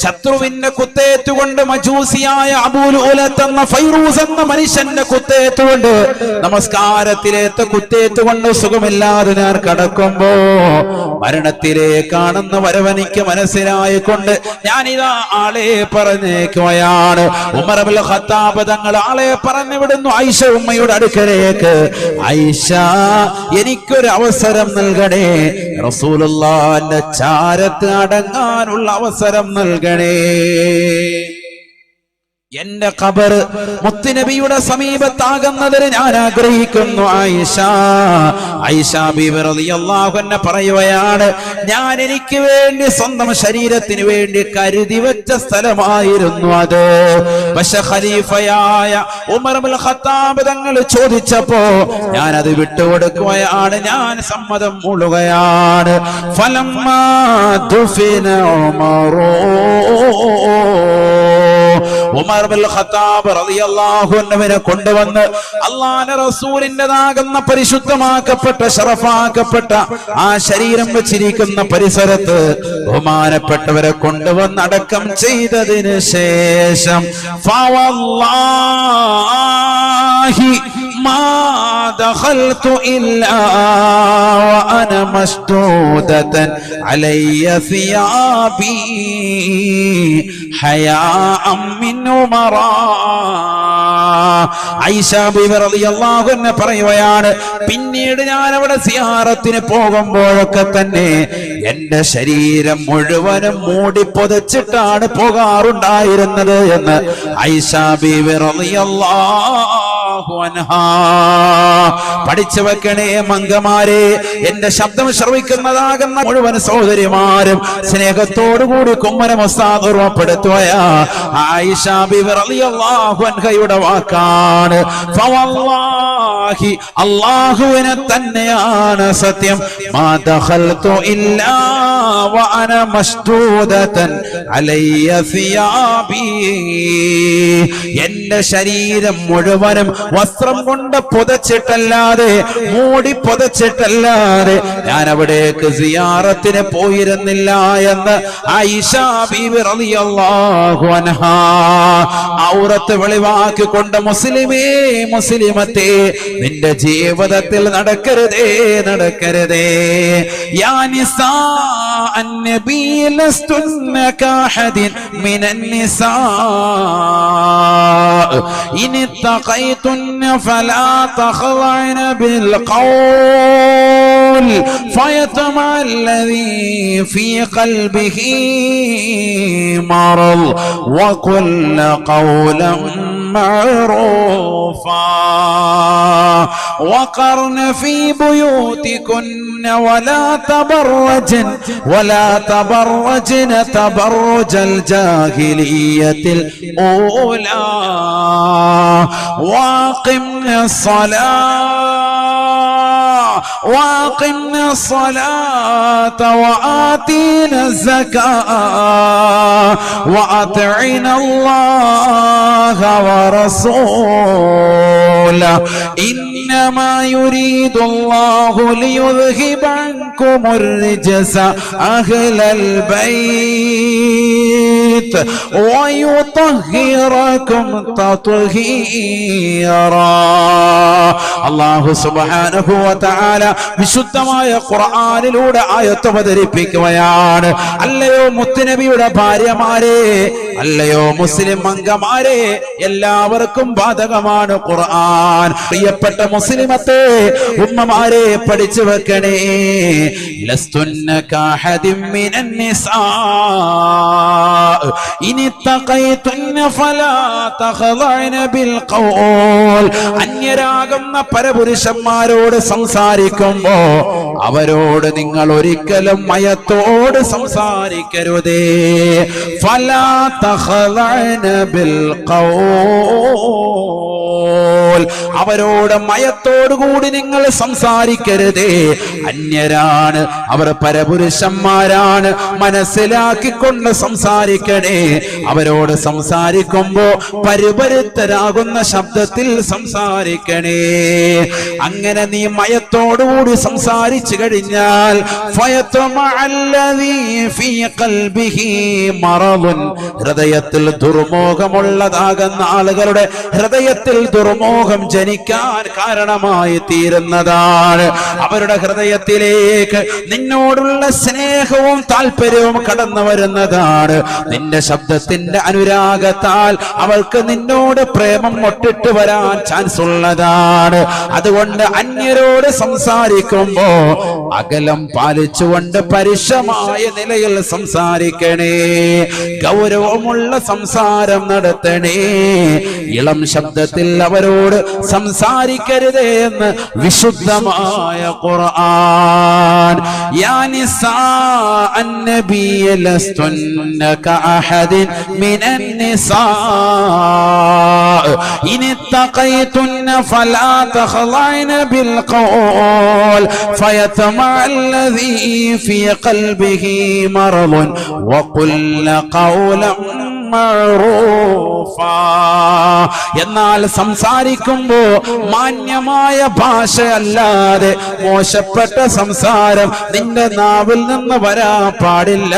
ശത്രുവിന്റെ കുത്തേറ്റുകൊണ്ട് മജൂസിയായ അബൂലുലത്ത് എന്ന ഫൈറൂസ് എന്ന മനുഷ്യന്റെ കുത്തേറ്റുകൊണ്ട്, നമസ്കാരത്തിലേത്ത് കുത്തേറ്റുകൊണ്ട് സുഖമില്ലാതെ ഞാൻ കടക്കുമ്പോ മരണത്തിലേക്കാണെന്ന് വരവനിക്ക് മനസ്സിലായിക്കൊണ്ട് ഞാനിതാ ആളെ പറഞ്ഞേക്കുകയാണ്. ഉമർ ഇബ്നുൽ ഖത്താബ് തങ്ങൾ ആളെ പറഞ്ഞു വിടുന്നു ആയിഷ ഉമ്മയുടെ അടുക്കലേക്ക്. ആയിഷ, എനിക്കൊരു അവസരം നൽകണേ, റസൂലുള്ളാഹിന്റെ ചാരത്ത് അടങ്ങാനുള്ള അവസരം നൽകണേ. എന്റെ ഖബർ മുത്തുനബിയുടെ സമീപത്താകുന്നതിന് ഞാൻ ആഗ്രഹിക്കുന്നു. ആയിഷ ബീബി റളിയല്ലാഹു അൻഹ പറയുകയാണ്, ഞാൻ എനിക്ക് വേണ്ടി സ്വന്തം ശരീരത്തിന് വേണ്ടി കരുതി വെച്ച സ്ഥലമായിരുന്നു അത്. പക്ഷെ ഖലീഫയായ ഉമർ ഇബ്നുൽ ഖത്താബ് തങ്ങൾ ചോദിച്ചപ്പോ ഞാൻ അത് വിട്ടുകൊടുക്കുകയാണ്, ഞാൻ സമ്മതം മൂളുകയാണ്. ഫലമ്മാ ദുഫിന ഉമറു, ഉമർ ഇബ്നുൽ ഖത്താബ് റളിയല്ലാഹു അൻഹുവിനെ കൊണ്ടുവന്ന് അല്ലാഹുവിന്റെ റസൂലിന്റേതാകുന്ന പരിശുദ്ധമാക്കപ്പെട്ട ശറഫാക്കപ്പെട്ട ആ ശരീരം വെച്ചിരിക്കുന്ന പരിസരത്ത് ബഹുമാനപ്പെട്ടവരെ കൊണ്ടുവന്ന് അടക്കം ചെയ്തതിന് ശേഷം ഫവല്ലാഹി മാ ദഖൽതു ഇല്ലാ വഅന മസ്ദൂദതൻ അലയ്യ സിയാബി ഹയാഅം മിൻ ഉമറ. ആയിഷ ബീബി റളിയല്ലാഹു അൻഹ പറയുകയാണ്, പിന്നീട് ഞാൻ അവിടെ സിയാറത്തിന് പോകുമ്പോഴൊക്കെ തന്നെ എന്റെ ശരീരം മുഴുവനും മൂടി പൊതച്ചിട്ടാണ് പോകാറുണ്ടായിരുന്നത് എന്ന് ആയിഷ ബീബി റളിയല്ലാഹു അൻഹ. പഠിച്ചു വെക്കണേ മംഗമാരെ, എന്റെ ശബ്ദം ശ്രവിക്കുന്നതാകുന്ന മുഴുവൻ സഹോദരിമാരും സ്നേഹത്തോടുകൂടി കുമ്മനം ഉസ്താദ് ഓർമ്മപ്പെടുത്തുകയാ. ആയിഷ ബീബി റളിയല്ലാഹു അൻഹയുടെ വാക്കാണ്. ഫവല്ലാഹി, അല്ലാഹുവിനെ തന്നെയാണ് സത്യം, മാ ദഖൽതു ഇല്ലാ വഅന മസ്ദൂദതൻ അലയ്യ സിയാബി, എന്റെ ശരീരം മുഴുവനും വസ്ത്രം കൊണ്ട് പുതച്ചിട്ടല്ലാതെ, മൂടി പുതച്ചിട്ടല്ലാതെ ഞാൻ അവിടേക്ക് സിയാറത്തിന് പോയിരുന്നില്ല എന്ന് ആയിഷ ബീവി റളിയല്ലാഹു അൻഹാ ഔറത്ത് വെളിവാക്കിക്കൊണ്ട് മുസ്ലിമേ മുസ്ലിമത്തെ നിന്റെ ജീവിതത്തിൽ നടക്കരുതേ നടക്കരുതേ. യാ നിസാ അന്നബി ലസ്തുന്ന കഅഹദിൻ മിനൻ നിസാ ഇൻ തഖൈതുന്ന ഫലാ തഖളഅന ബിൽ ഖൗൽ ഫയതമഅ الذي في قلبه مرض وقل قولا معروفا وقرن في بيوتكن ولا تبرجن تبرج الجاهلية الأولى وأقمنا الصلاة وآتينا الزكاة وأطعنا الله ورسوله إنما يريد الله ليذهب عنكم الرجس أهل البيت ويطهركم تطهيرا. الله سبحانه وتعالى വിശുദ്ധമായ ഖുർആനിലൂടെ ആയത്ത് അവതരിപ്പിക്കുകയാണ്. അല്ലയോ മുത്തുനബിയുടെ ഭാര്യമാരെ, അല്ലയോ മുസ്ലിം അംഗമാരെ, എല്ലാവർക്കും ബാധകമാണ് ഖുർആൻ. പ്രിയപ്പെട്ട മുസ്ലിമത്തെ ഉമ്മമാരെ പഠിച്ചു വെക്കണേ. ലസ്തുന്ന കഅഹദിൻ മിനൻ നിസാ ഇൻ തഖൈതുന്ന ഫലാ തഖളഅന ബിൽ ഖൗൽ. അന്യരാകുന്ന പരപുരുഷന്മാരോട് സംസാരിക്കുമ്പോ അവരോട് നിങ്ങൾ ഒരിക്കലും മയത്തോട് സംസാരിക്കരുതേ. ഫലാ തഖളഅന ബിൽ ഖൗൽ. അവരോട് മയത്തോടുകൂടി നിങ്ങൾ സംസാരിക്കരുതേ. അന്യരാണ്, അവർ പരപുരുഷന്മാരാണ്, മനസ്സിലാക്കിക്കൊണ്ട് സംസാരിക്കണേ. അവരോട് സംസാരിക്കുമ്പോ പരിപരുത്തരാകുന്ന ശബ്ദത്തിൽ സംസാരിക്കണേ. അങ്ങനെ നീ മയത്തോടുകൂടി സംസാരിച്ചു കഴിഞ്ഞാൽ ഹൃദയത്തിൽ ദുർമോഹമുള്ളതാകുന്ന ആളുകളുടെ ഹൃദയത്തിൽ ദുർമോഹം ജനിക്കാൻ കാരണമായി തീരുന്നതാണ്. അവരുടെ ഹൃദയത്തിലേക്ക് നിന്നോടുള്ള സ്നേഹവും താല്പര്യവും കടന്നു വരുന്നതാണ്. നിന്റെ ശബ്ദത്തിന്റെ അനുരാഗത്താൽ അവൾക്ക് നിന്നോട് പ്രേമം ഒട്ടിട്ട് വരാൻ ചാൻസ് ഉള്ളതാണ്. അതുകൊണ്ട് അന്യരോട് സംസാരിക്കുമ്പോ അകലം പാലിച്ചുകൊണ്ട് പരുഷമായ നിലയിൽ സംസാരിക്കണേ. ഗൗരവമുള്ള സംസാരം നടത്തണേ. ഇളം ശബ്ദത്തിൽ അവരോട് സംസാരിക്കരുതേ എന്ന് വിശുദ്ധമായ ഖുർആൻ. യാ നിസാ അന്നബി ലസ്തുന്ന കഅഹദിൻ മിനൻ നിസാ ഇൻ തഖൈതുന്ന ഫലാ തഖളഅന ബിൽ ഖൗൽ ഫയതമഅ الذي في قلبه مرض وقل قولا എന്നാൽ സംസാരിക്കുമ്പോ മാന്യമായ ഭാഷ അല്ലാതെ മോശപ്പെട്ട സംസാരം നിന്റെ നാവിൽ നിന്ന് വരാൻ പാടില്ല.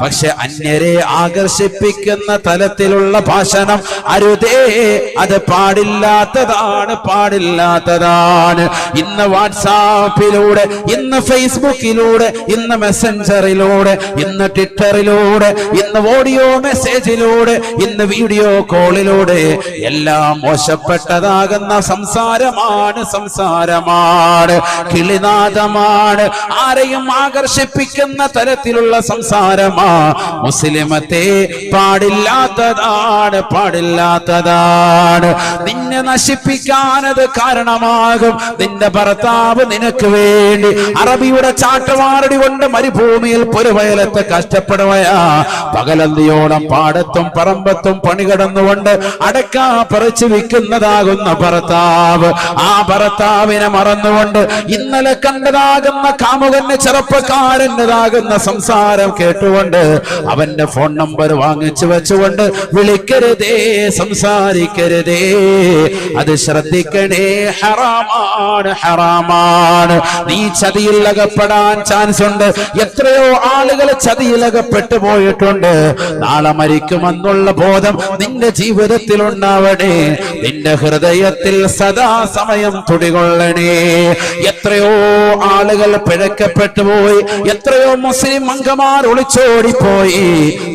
പക്ഷെ അന്യരെ ആകർഷിപ്പിക്കുന്ന തലത്തിലുള്ള ഭാഷണം അരുതേ. അത് പാടില്ലാത്തതാണ്. ഇന്ന് വാട്സാപ്പിലൂടെ, ഇന്ന് ഫേസ്ബുക്കിലൂടെ, ഇന്ന് മെസ്സഞ്ചറിലൂടെ, ഇന്ന് ട്വിറ്ററിലൂടെ, ഇന്ന് ഓഡിയോ മെസ്സേജിലൂടെ, ഇന്ന് വീഡിയോ കോളിലൂടെ എല്ലാം മോശപ്പെട്ടതാകുന്ന സംസാരമാണ്, കിളിനാദമാണ്, ആരെയും ആകർഷിപ്പിക്കുന്ന തരത്തിലുള്ള സംസാരമാ. മുസ്ലിമത്തെ പാടില്ലാത്തതാണ്. നിന്നെ നശിപ്പിക്കാനത് കാരണമാകും. നിന്റെ ഭർത്താവ് നിനക്ക് വേണ്ടി അറബിയുടെ ചാട്ടവാറടി കൊണ്ട് മരുഭൂമിയിൽ പൊരുവയലത്ത് കഷ്ടപ്പെടുകയാ. പകലന്തിയോളം പാടത്ത് പാടത്തും പറമ്പത്തും പണി കിടന്നുകൊണ്ട് അടക്ക പറിച്ചു വിൽക്കുന്നതാകുന്ന ഭർത്താവ്, ആ ഭർത്താവിനെ മറന്നുകൊണ്ട് ഇന്നലെ കണ്ടതാകുന്ന കാമുകന്റെ ചെറുപ്പക്കാരൻ്റെതാകുന്ന സംസാരം കേട്ടുകൊണ്ട് അവന്റെ ഫോൺ നമ്പർ വാങ്ങിച്ചു വെച്ചുകൊണ്ട് വിളിക്കരുതേ, സംസാരിക്കരുതേ, അത് ശ്രദ്ധിക്കണേ, ഹറാമാണ്, ഹറാമാണ്. നീ ചതിയിൽ അകപ്പെടാൻ ചാൻസ് ഉണ്ട്. എത്രയോ ആളുകൾ ചതിയിൽ അകപ്പെട്ടു പോയിട്ടുണ്ട്. നാളെ മരിക്കുമെന്നുള്ള ബോധം നിന്റെ ജീവിതത്തിൽ ഉണ്ടാവണേ, നിന്റെ ഹൃദയത്തിൽ സദാ സമയം തുടികൊള്ളണേ. എത്രയോ ആളുകൾ പിഴക്കപ്പെട്ടു പോയി, എത്രയോ മുസ്ലിം അംഗമാർ ഒളിച്ചോടിപ്പോയി.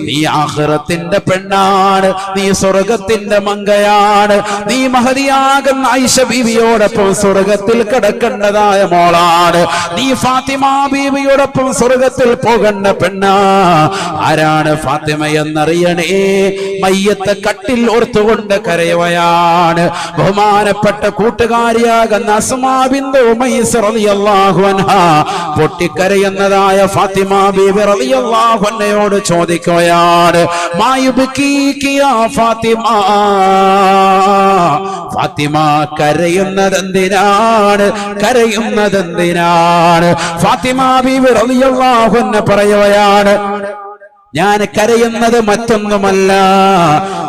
നീ ആഖിറത്തിന്റെ പെണ്ണാണ്, നീ സ്വർഗത്തിന്റെ മങ്കയാണ്, നീ മഹദിയാകുന്ന ആയിഷ ബീവിയോടൊപ്പം സ്വർഗത്തിൽ കിടക്കേണ്ടതായ മോളാണ്, നീ ഫാത്തിമ ബീവിയോടൊപ്പം സ്വർഗത്തിൽ പോകേണ്ട പെണ്ണാ. ആരാണ് ഫാത്തിമ എന്നറിയണേ? മയ്യത്ത് കട്ടിൽ ഓർത്തുകൊണ്ട് കരയുകയാണ്. ബഹുമാനപ്പെട്ട കൂട്ടുകാരിയാകുന്ന അസ്മാ ബിന്തു ഉമൈസ് റളിയല്ലാഹു അൻഹാ പൊട്ടിക്കരയുന്നതായ ഫാത്തിമ ബീവി റളിയല്ലാഹു അൻഹയോട് ചോദിക്കുകയാണ്, മായുബ്കീകി യാ ഫാത്തിമ, ഫാത്തിമ കരയുന്നതെന്തിനാണ്, കരയുന്നതെന്തിനാണ്? ഫാത്തിമ ബീവി റളിയല്ലാഹു അൻഹ പറയുകയാണ്, ഞാൻ കരയുന്നത് മറ്റൊന്നുമല്ല,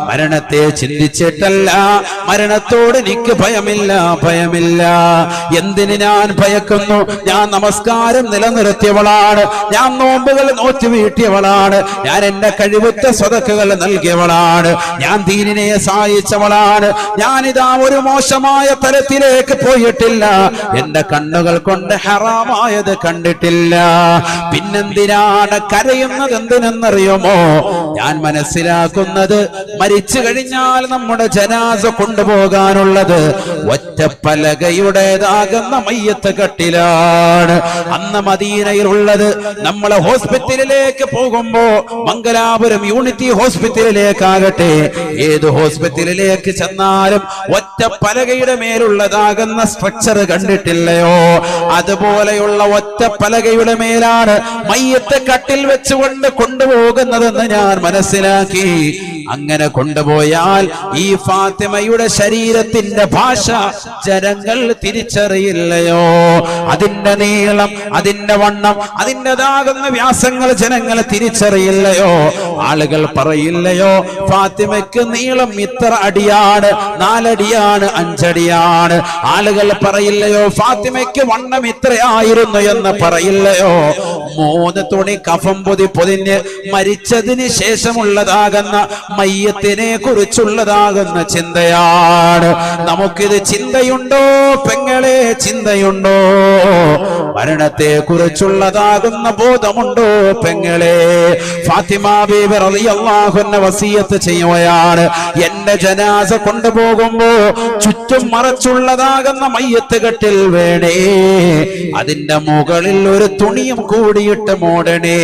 മരണത്തെ ചിന്തിച്ചിട്ടല്ല, മരണത്തോട് എനിക്ക് ഭയമില്ല, ഭയമില്ല. എന്തിന് ഞാൻ ഭയക്കുന്നു? ഞാൻ നമസ്കാരം നിലനിർത്തിയവളാണ്, ഞാൻ നോമ്പുകൾ നോറ്റ് വീട്ടിയവളാണ്, ഞാൻ എന്റെ കഴിവുറ്റ സ്വതക്കുകൾ നൽകിയവളാണ്, ഞാൻ ദീനിനെ സഹായിച്ചവളാണ്, ഞാനിതാ ഒരു മോശമായ തലത്തിലേക്ക് പോയിട്ടില്ല, എന്റെ കണ്ണുകൾ കൊണ്ട് ഹറാമായത് കണ്ടിട്ടില്ല. പിന്നെന്തിനാണ് കരയുന്നത്? എന്തിനെന്നറിയുമോ? ഞാൻ മനസ്സിലാക്കുന്നത് മരിച്ചു കഴിഞ്ഞാൽ നമ്മുടെ ജനാസ കൊണ്ടുപോകാനുള്ളത് ഒറ്റപ്പലകയുടേതാകുന്ന മയ്യത്ത് കട്ടിലാണ്. അന്ന് മദീനയിലുള്ളത് നമ്മളെ ഹോസ്പിറ്റലിലേക്ക് പോകുമ്പോ മംഗലാപുരം യൂണിറ്റി ഹോസ്പിറ്റലിലേക്കാകട്ടെ, ഏത് ഹോസ്പിറ്റലിലേക്ക് ചെന്നാലും ഒറ്റപ്പലകയുടെ മേലുള്ളതാകുന്ന സ്ട്രക്ചർ കണ്ടിട്ടില്ലയോ? അതുപോലെയുള്ള ഒറ്റപ്പലകയുടെ മേലാണ് മയ്യത്ത് കട്ടിൽ വെച്ചുകൊണ്ട് കൊണ്ടുപോകുന്നതെന്ന് ഞാൻ മനസ്സിലാക്കി. അങ്ങനെ കൊണ്ടുപോയാൽ ഈ ഫാത്തിമയുടെ ശരീരത്തിന്റെ ഭാഷ ജനങ്ങൾ തിരിച്ചറിയില്ലയോ? അതിന്റെ നീളം, അതിന്റെ വണ്ണം, അതിൻ്റെതാകുന്ന വ്യാസങ്ങൾ ജനങ്ങൾ തിരിച്ചറിയില്ലയോ? ആളുകൾ പറയില്ലയോ ഫാത്തിമയ്ക്ക് നീളം ഇത്ര അടിയാണ്, 4 അടിയാണ്, 5 അടിയാണ്? ആളുകൾ പറയില്ലയോ ഫാത്തിമയ്ക്ക് വണ്ണം ഇത്രയായിരുന്നു എന്ന് പറയില്ലയോ? 3 തുണി കഫം പൊതിഞ്ഞ് മരിച്ചതിന് ശേഷമുള്ളതാകുന്ന മയ്യത്തിനെ കുറിച്ചുള്ളതാകുന്ന ചിന്തയാണ്. നമുക്കിത് ചിന്തയുണ്ടോ പെങ്ങളെ? ചിന്തയുണ്ടോ? മരണത്തെ കുറിച്ചുള്ളതാകുന്ന ബോധമുണ്ടോ പെങ്ങളെ? ഫാത്തിമ ബീവി റളിയല്ലാഹു അൻഹ വസിയത്ത് ചെയ്യുകയാണ്, എന്റെ ജനാസ കൊണ്ടുപോകുമ്പോ ചുറ്റും മറച്ചുള്ളതാകുന്ന മയ്യത്ത് കെട്ടിൽ വേണേ, അതിന്റെ മുകളിൽ ഒരു തുണിയും കൂടിയിട്ട് മൂടണേ.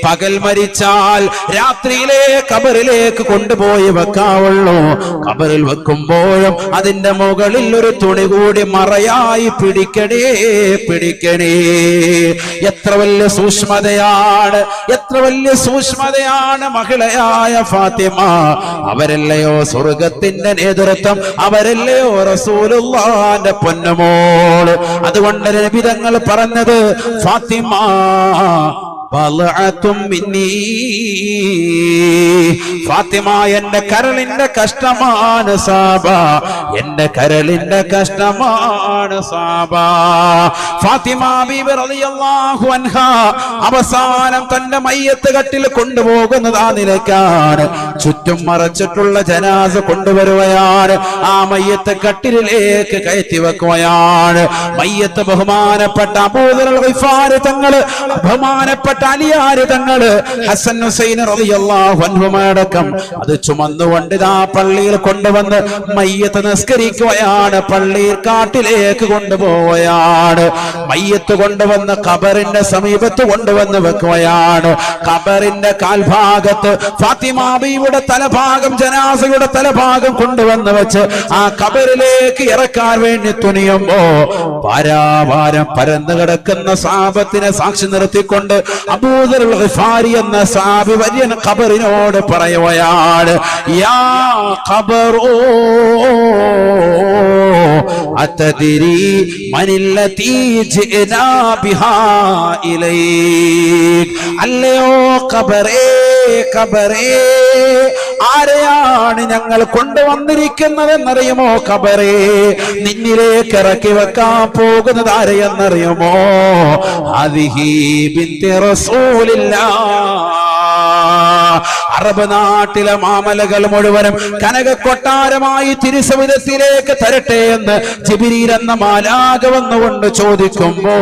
പകൽ മരിച്ചാൽ രാത്രിയിലെ കബറിലേക്ക് കൊണ്ടുപോയി വെക്കാവുള്ളൂ. കബറിൽ വെക്കുമ്പോഴും അതിന്റെ മുകളിൽ ഒരു തുണി കൂടി മറയായി പിടിക്കണേ, പിടിക്കണേ. എത്ര വലിയ സൂക്ഷ്മതയാണ്, എത്ര വലിയ സൂക്ഷ്മതയാണ് മഹിളയായ ഫാത്തിമ. അവരല്ലയോ സ്വർഗത്തിന്റെ നേതൃത്വം, അവരല്ലയോ റസൂലുള്ളാഹിന്റെ പൊന്നുമോള്. അതുകൊണ്ട് നബി തങ്ങൾ പറഞ്ഞത് ഫാത്തിമ ഫാത്തിമ എന്റെ കരളിന്റെ കഷ്ടമാണ് സാബ, എന്റെ കരളിന്റെ കഷ്ടമാണ് സാബ. ഫാത്തിമ ബീബി റളിയല്ലാഹു അൻഹ അവസാനം തന്റെ മയ്യത്ത് കട്ടിൽ കൊണ്ടുപോകുന്നത് ആ നിലയ്ക്കാണ്. ചുറ്റും മറച്ചിട്ടുള്ള ജനാസ കൊണ്ടുവരുകയാണ്, ആ മയ്യത്ത് കട്ടിലേക്ക് കയറ്റി വെക്കുകയാണ്. മയ്യത്ത് ബഹുമാനപ്പെട്ട അബൂദർ ഗിഫാരി തങ്ങള്, ബഹുമാനപ്പെട്ട അലിയാർ തങ്ങള്, ഹസൻ ഹുസൈൻ റളിയല്ലാഹു അൻഹുമടക്കം അത് ചുമന്നുകൊണ്ട് ഇതാ പള്ളിയിൽ കൊണ്ടുവന്ന് മയ്യത്ത് നിസ്കരിക്കുകയാണ്. പള്ളിയിൽ കാട്ടിലേക്ക് കൊണ്ടുപോവുകയാണ്. മയ്യത്ത് കൊണ്ടുവന്ന് ഖബറിന്റെ സമീപത്ത് കൊണ്ടുവന്ന് വെക്കുകയാണ്. ഖബറിന്റെ കാൽഭാഗത്ത് ഫാത്തിമ ബീവിയുടെ തലഭാഗം, ജനാസയുടെ തലഭാഗം കൊണ്ടുവന്ന് വെച്ച് ആ ഖബറിലേക്ക് ഇറക്കാൻ വേണ്ടി തുനിയുമ്പോ പാരാവാരം പരന്നു കിടക്കുന്ന സാപത്തിനെ സാക്ഷി നിർത്തിക്കൊണ്ട് അബൂദർ ഗിഫാരി എന്ന സഹാബി വലിയ ഖബറിനോട് പറയുകയാണ്, യാ ഖബറോ അതദ്രി മനില്ലതി ജിനാ ബിഹാ ഇലൈക്. അല്ലയോ ഖബറേ, ഖബറേ, ആരെയാണ് ഞങ്ങൾ കൊണ്ടുവന്നിരിക്കുന്നതെന്നറിയുമോ? ഖബറേ, നിന്നിലേക്ക് ഇറക്കി വെക്കാൻ പോകുന്നത് ആരെയെന്നറിയുമോ? ഹദിഹി ബിൻതി റസൂലില്ലാഹ്. അറബ് നാട്ടിലെ മാമലകൾ മുഴുവനും കനക കൊട്ടാരമായി തിരുസവിധത്തിലേക്ക് തരട്ടെ എന്ന് ജിബ്രീൽ എന്ന മാലാഖ വന്നുകൊണ്ട് ചോദിക്കുമ്പോ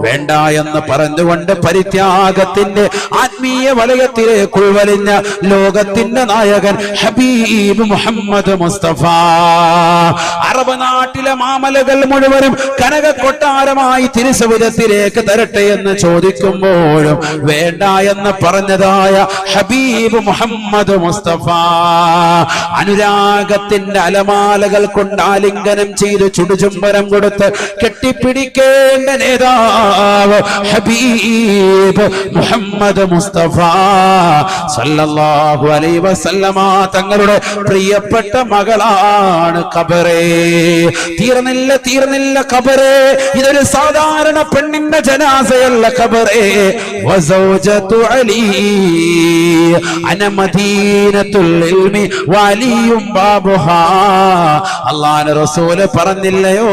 വേണ്ട എന്ന് പറഞ്ഞുകൊണ്ട് പരിത്യാഗത്തിന്റെ ആത്മീയ വലയത്തിലേക്ക് ഉൾവലിഞ്ഞ ലോകത്തിന്റെ നായകൻ ഹബീബ് മുഹമ്മദ് മുസ്തഫ അറബ് നാട്ടിലെ മാമലകൾ മുഴുവനും കനക കൊട്ടാരമായി തിരുസവിധത്തിലേക്ക് തരട്ടെ എന്ന് ചോദിക്കുമ്പോഴും വേണ്ട എന്ന് പറഞ്ഞതായ ഹബീബ് മുഹമ്മദ് മുസ്തഫ അനുരാഗത്തിന്റെ അലമാലകൾ കൊണ്ട് ആലിംഗനം ചെയ്ത് ചുടുചുംബനം കൊടുത്ത് കെട്ടിപ്പിടിക്കേണ്ട നേതാവ് ഹബീബ് മുഹമ്മദ് മുസ്തഫ സല്ലല്ലാഹു അലൈഹി വസല്ലമ തങ്ങളുടെ പ്രിയപ്പെട്ട മകളാണ് ഖബറേ. തീർന്നില്ല ഖബറേ, ഇതൊരു സാധാരണ പെണ്ണിന്റെ ജനാസയല്ല ഖബറേ. വസൗജതു അലി അന മദീനത്തുൽ ഇൽമി വലിയും ബാബുഹാ. അല്ലാഹുവിന്റെ റസൂൽ പറഞ്ഞില്ലയോ,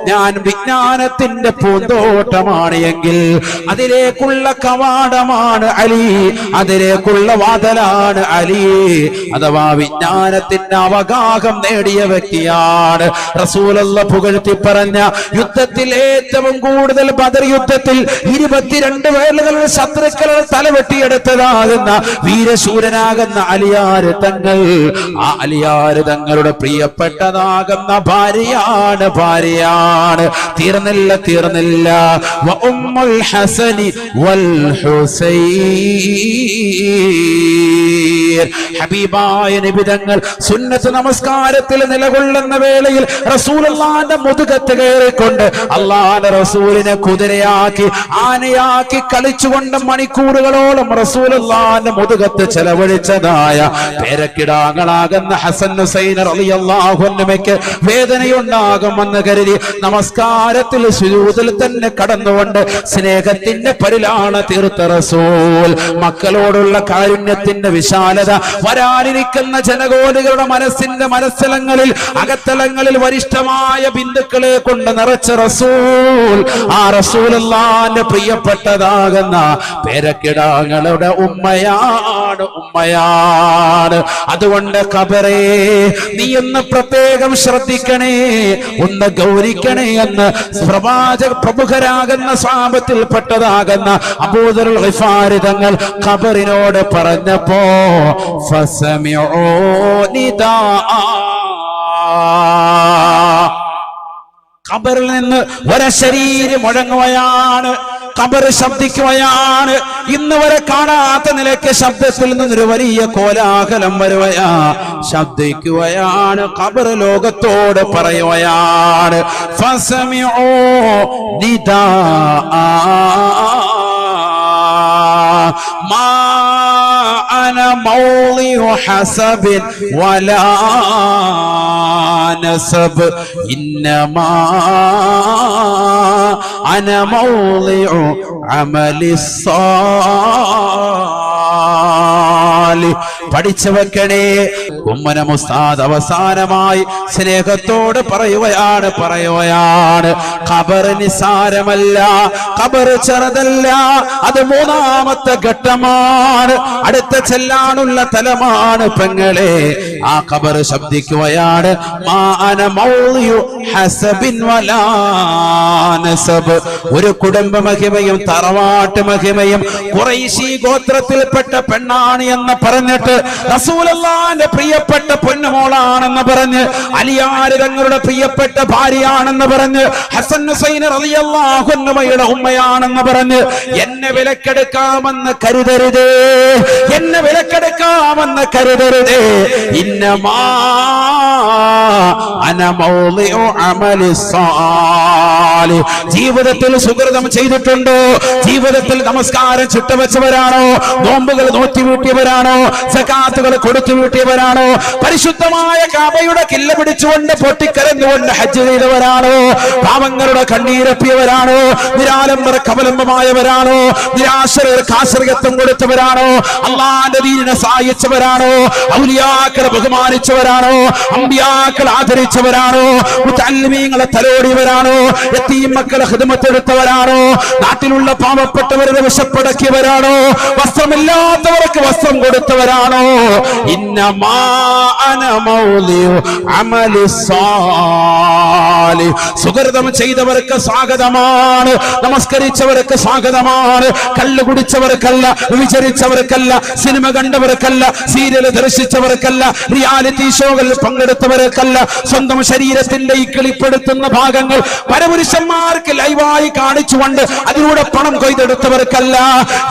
ഞാൻ വിജ്ഞാനത്തിന്റെ പൂന്തോട്ടമാണ് എങ്കിൽ അതിലേക്കുള്ള കവാടമാണ് അലി, അതിലേക്കുള്ള വാതിലാണ് അലി. അഥവാ വിജ്ഞാനത്തിന്റെ അവഗാഹം നേടിയ വ്യക്തിയാണ്. റസൂലുള്ളാഹി പുകഴ്ത്തി പറഞ്ഞ യുദ്ധത്തിൽ ഏറ്റവും കൂടുതൽ ബദർ യുദ്ധത്തിൽ 22 വേലകളുടെ ശത്രുക്കളുടെ തലവെട്ടിയെടുത്തതാകുന്ന വീരശൂരനാകുന്ന അലിയാര് തങ്ങൾ, ആ അലിയാര് തങ്ങളുടെ പ്രിയപ്പെട്ടതാകുന്ന ഭാര്യയാണ്. തീർന്നില്ല വ ഉമ്മുൽ ഹസനി വൽ ഹുസൈൻ. ഹബീബായ നബി തങ്ങൾ സുന്നത്ത് നമസ്കാരത്തിൽ നിലകൊള്ളുന്ന വേളയിൽ റസൂലുള്ളാഹിന്റെ മുതുകത്ത് കയറിക്കൊണ്ട് അല്ലാഹുവിന്റെ റസൂലിനെ കുതിരയാക്കി ആനയാക്കി കളിച്ചുകൊണ്ട് മണിക്കൂറുകളോളം റസൂലുള്ളാഹിന്റെ മുതുകത്ത് ചെലവഴിച്ചതായ പേരക്കിടാങ്ങളാകുന്ന ഹസൻ ഹുസൈൻ റളിയല്ലാഹു അൻഹുമയ്ക്ക് വേദനയുണ്ടാകുമെന്ന് കരുതി നമസ്കാരത്തിൽ സുജൂദിൽ തന്നെ കടന്നുകൊണ്ട് സ്നേഹത്തിന്റെ പരിലാണ് തീർത്ത റസൂൽ. മക്കളോടുള്ള കാരുണ്യത്തിന്റെ വിശാലത വരാനിരിക്കുന്ന ജനകോടികളുടെ മനസ്സലങ്ങളിൽ അകത്തലങ്ങളിൽ വരിഷ്ഠമായ ബിന്ദുക്കളെ കൊണ്ട് നിറച്ച റസൂൽ. ആ റസൂലുള്ളാഹിന്റെ പ്രിയപ്പെട്ടതാകുന്ന പേരക്കിടാങ്ങളുടെ ഉമ്മയാണ്. അതുകൊണ്ട് ഖബറേ, നീ ഒന്ന് പ്രത്യേകം ശ്രദ്ധിക്കണേ, ഒന്ന് ഗൗരിക്കണേ എന്ന് പ്രമുഖരാകുന്ന സ്വഹാബത്തിൽപ്പെട്ടതാകുന്ന അബൂദർ ഗിഫാരി തങ്ങൾ ഖബറിനോട് പറഞ്ഞപ്പോ ഫസമിഉ നിദാ, ഖബറിൽ നിന്ന് ഒരശരീരം മുഴങ്ങുകയാണ്, ഖബർ ശബ്ദിക്കുകയാണ്. ഇന്ന് വരെ കാണാത്ത നിലയ്ക്ക് ശബ്ദത്തിൽ നിന്നൊരു വലിയ കോലാഹലം വരുകയാ, ശബ്ദിക്കുകയാണ്. ഖബർ ലോകത്തോട് പറയുകയാണ് ഫസമിഉ നിദാ മാ അന മൗളിഉ ഹസബിൻ വലാ നസബ് ഇന്നമാ അന മൗളിഉ അമലി സ്സാലിഹ്. പഠിച്ചു വെക്കണേ. ഉമ്മനം ഉസ്താദ് അവസാനമായി സ്നേഹത്തോട് പറയുകയാണ് ഖബർ നിസാരമല്ല, ഖബർ ചെറുതല്ല, അത് മൂന്നാമത്തെ ഘട്ടമാണ്, അടുത്ത ചെല്ലാനുള്ള തലമാണ് പെങ്ങളെ. ആ ഖബർ ശബ്ദിക്കുകയാണ് മാന മൗളിഉ ഹസബിൻ വലാ നസബ്. ഒരു കുടുംബ മഹിമയും തറവാട്ട് മഹിമയും ഖുറൈശി ഗോത്രത്തിൽപ്പെട്ട പെണ്ണാണ് എന്ന് പറഞ്ഞിട്ട് റസൂലുള്ളാഹിന്റെ പ്രിയപ്പെട്ട പൊന്നുമോളാണെന്ന് പറഞ്ഞ് അലിയാര് തങ്ങളുടെ പ്രിയപ്പെട്ട ഭാര്യയാണെന്ന് പറഞ്ഞ് ഹസൻ ഹുസൈൻ റളിയല്ലാഹു അൻഹുമയുടെ ഉമ്മയാണെന്ന് പറഞ്ഞ് എന്നെ വിലക്കെടുക്കാമെന്ന് കരുതരുതേ, എന്നെ വിലക്കെടുക്കാമെന്ന് കരുതരുതേ. ഇന്നമാ അന മൗളിഉ അമലി സ്സാലിഹ്. സ്വാലിഹ്. ജീവിതത്തിൽ സുകൃതം ചെയ്തിട്ടുണ്ടോ? ജീവിതത്തിൽ നമസ്കാരം ചിട്ടവെച്ചവരാണോ? നോമ്പുകൾ നോറ്റിവീട്ടിയവരാണോ? സകാത്തുകൾ കൊടുത്തു വീട്ടിയവരാണോ? പരിശുദ്ധമായ കാബയുടെ കില്ല പിടിച്ചുകൊണ്ട് പൊട്ടിക്കരഞ്ഞുകൊണ്ട് ഹജ്ജ് ചെയ്തവരാണോ? പാവങ്ങളുടെ കണ്ണീരപ്പിയവരാണോ? നിരാലംബർക്ക് അവലംബമായവരാണോ? നിരാശ്രയർക്ക് ആശ്രയത്വം കൊടുത്തവരാണോ? അള്ളാന്റെ ദീനിനെ സഹായിച്ചവരാണോ? ഔലിയാക്കളെ ബഹുമാനിച്ചവരാണോ? അമ്പിയാക്കളെ ആദരിച്ചവരാണോ? മുതഅല്ലിമീങ്ങളെ തലോടിയവരാണോ? യതീം മക്കളെ ഖിദ്മത്തെടുത്തവരാണോ? നാട്ടിലുള്ള പാവപ്പെട്ടവരുടെ വിശപ്പടക്കിയവരാണോ? വസ്ത്രമില്ലാത്തവർക്ക് വസ്ത്രം കൊടുത്തവരാണോ? ഇന്നമാ അന മൗലിഉ അമലി സ്വാലിഹ്. സുകൃതം ചെയ്തവർക്ക് സ്വാഗതമാണ്, നമസ്കരിച്ചവർക്ക് സ്വാഗതമാണ്. കള്ളു കുടിച്ചവർക്കല്ല, വിചരിച്ചവർക്കല്ല, സിനിമ കണ്ടവർക്കല്ല, സീരിയൽ ദർശിച്ചവർക്കല്ല, റിയാലിറ്റി ഷോകളിൽ പങ്കെടുത്തവർക്കല്ല, സ്വന്തം ശരീരത്തിന്റെ ഈ കിളിപ്പെടുത്തുന്ന ഭാഗങ്ങൾ പരപുരുഷന്മാർക്ക് ലൈവായി കാണിച്ചുകൊണ്ട് അതിലൂടെ പണം കൊയ്തെടുത്തവർക്കല്ല,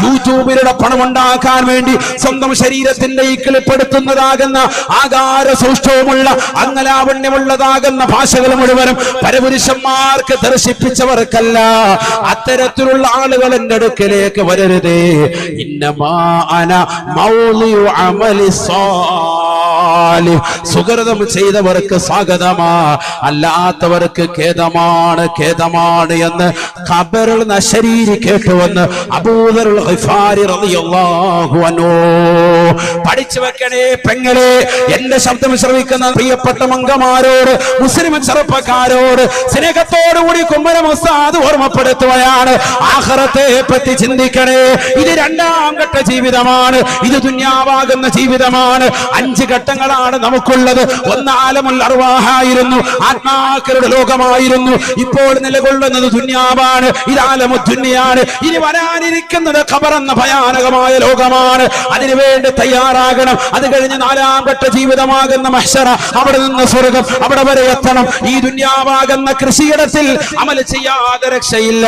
യൂട്യൂബിലൂടെ പണം ഉണ്ടാക്കാൻ വേണ്ടി സ്വന്തം ശരീരത്തിന്റെ ഈ കിളിപ്പെടുത്തുന്നതാകുന്ന ആകാര സൂക്ഷ്മമുള്ള അംഗലാവണ്യമുള്ളതാകുന്ന ഭാഷകൾ മുഴുവനും പരപുരുഷന്മാർക്ക് ദർശിപ്പിച്ചവർക്കല്ല. അത്തരത്തിലുള്ള ആളുകൾ എന്റെ അടുക്കലേക്ക് വരരുതേ. ഇന്നമാ അന മൗലിഉ അമലി സ്വാലിഹ്. സുകൃതം ചെയ്തവർക്ക് സ്വാഗതമാ, അല്ലാത്തവർക്ക് ഖേദമാണ്, ഖേദമാണ് എന്ന് ഖബറിൽ നിന്ന് അശരീരി കേട്ടുവന്ന് അബൂദറുൽ ഗിഫാരി റളിയല്ലാഹു അൻഹു. പഠിച്ചു വെക്കണേ പെങ്ങളെ, എന്റെ ശബ്ദം ശ്രവിക്കുന്ന പ്രിയപ്പെട്ട മംഗമാരോട്, മുസ്ലിം ചെറുപ്പക്കാരോട് സ്നേഹത്തോടുകൂടി കുമ്മനം ഉസ്താദ് ഓർമ്മപ്പെടുത്തുകയാണ്. ആഖിറത്തെ പറ്റി ചിന്തിക്കണേ. ഇത് രണ്ടാം ഘട്ട ജീവിതമാണ്, ഇത് ദുനിയാവാകുന്ന ജീവിതമാണ്. 5 ഘട്ടങ്ങളാണ് നമുക്കുള്ളത്. ഒന്ന് ആലമുൽ അർവാഹായിരുന്നു, ആത്മാക്കളുടെ ലോകമായിരുന്നു. ഇപ്പോൾ നിലകൊള്ളുന്നത് ദുനിയാവാണ്, ഇത് ആലമു ദുനിയാണ്. ഇനി വരാനിരിക്കുന്നത് ഖബർ എന്ന ഭയാനകമായ ലോകമാണ്. അതിനുവേണ്ടി തയ്യാറാകണം. അത് കഴിഞ്ഞ് 4ാം ഘട്ട ജീവിതമാകുന്ന മഹ്ശറ, അവിടെ നിന്ന് സ്വർഗം, അവിടെ വരെ എത്തണം. ഈ ദുനിയാവാകുന്ന കൃഷിയിടത്തിൽ അമൽ ചെയ്യാതെ രക്ഷയില്ല.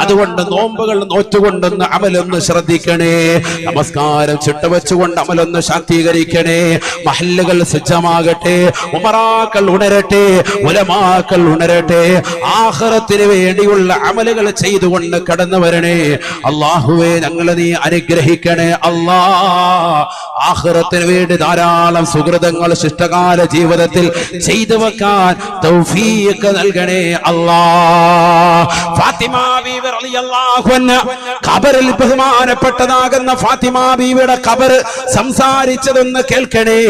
അതുകൊണ്ട് നോമ്പുകൾ നോറ്റുകൊണ്ടെന്ന് അമലൊന്ന് ശ്രദ്ധിക്കണേ. നമസ്കാരം ചിട്ടവെച്ചുകൊണ്ട് അമലൊന്ന് ശാക്തീകരിക്കണേ. മഹല്ലുകൾ സജ്ജമാകട്ടെ, ഉമറാക്കൾ ഉണരട്ടെ, ഉലമാക്കൾ ഉണരട്ടെ. ആഖിറത്തിന് വേണ്ടിയുള്ള അമലുകൾ ചെയ്തുകൊണ്ട് കടന്നു വരണേ. അല്ലാഹുവേ, ഞങ്ങളെ നീ അനുഗ്രഹിക്കണേ. അല്ലാ, ആഖിറത്തിന് വേണ്ടി ധാരാളം സുകൃതങ്ങൾ ശിഷ്ടകാല ജീവിതത്തിൽ ചെയ്തു വെക്കാൻ തൗഫീഖ് നൽകണേ അല്ലാ. ഫാത്തിമ ബീവി റളിയല്ലാഹു അൻഹ, ഖബറിൽ ബഹുമാനപ്പെട്ടതാകുന്ന ഫാത്തിമ ബീവിയുടെ ഖബർ സംസാരിച്ചതെന്ന് കേൾക്കണേ.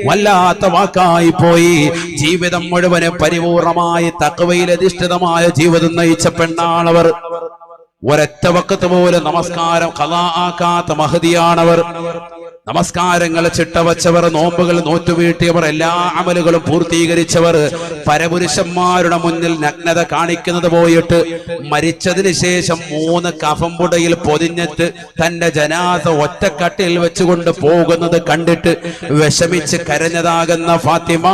വല്ലാത്ത വാക്കായി പോയി. ജീവിതം മുഴുവനും പരിപൂർണമായി തഖ്വയിൽ അധിഷ്ഠിതമായ ജീവിതം നയിച്ച പെണ്ണാണവർ. ഒരൊറ്റ വഖത്ത് പോലും നമസ്കാരം ഖളാ ആക്കാത്ത മഹദിയാണവർ. നമസ്കാരങ്ങൾ ചിട്ടവച്ചവർ, നോമ്പുകൾ നോറ്റുവീട്ടിയവർ, എല്ലാ അമലുകളും പൂർത്തീകരിച്ചവർ. പരപുരുഷന്മാരുടെ മുന്നിൽ നഗ്നത കാണിക്കുന്നത് പോയിട്ട് മരിച്ചതിന് ശേഷം 3 കഫംപുടയിൽ പൊതിഞ്ഞിട്ട് തന്റെ ജനാസ ഒറ്റക്കട്ടിൽ വെച്ചുകൊണ്ട് പോകുന്നത് കണ്ടിട്ട് വിഷമിച്ച് കരഞ്ഞതാകുന്ന ഫാത്തിമ.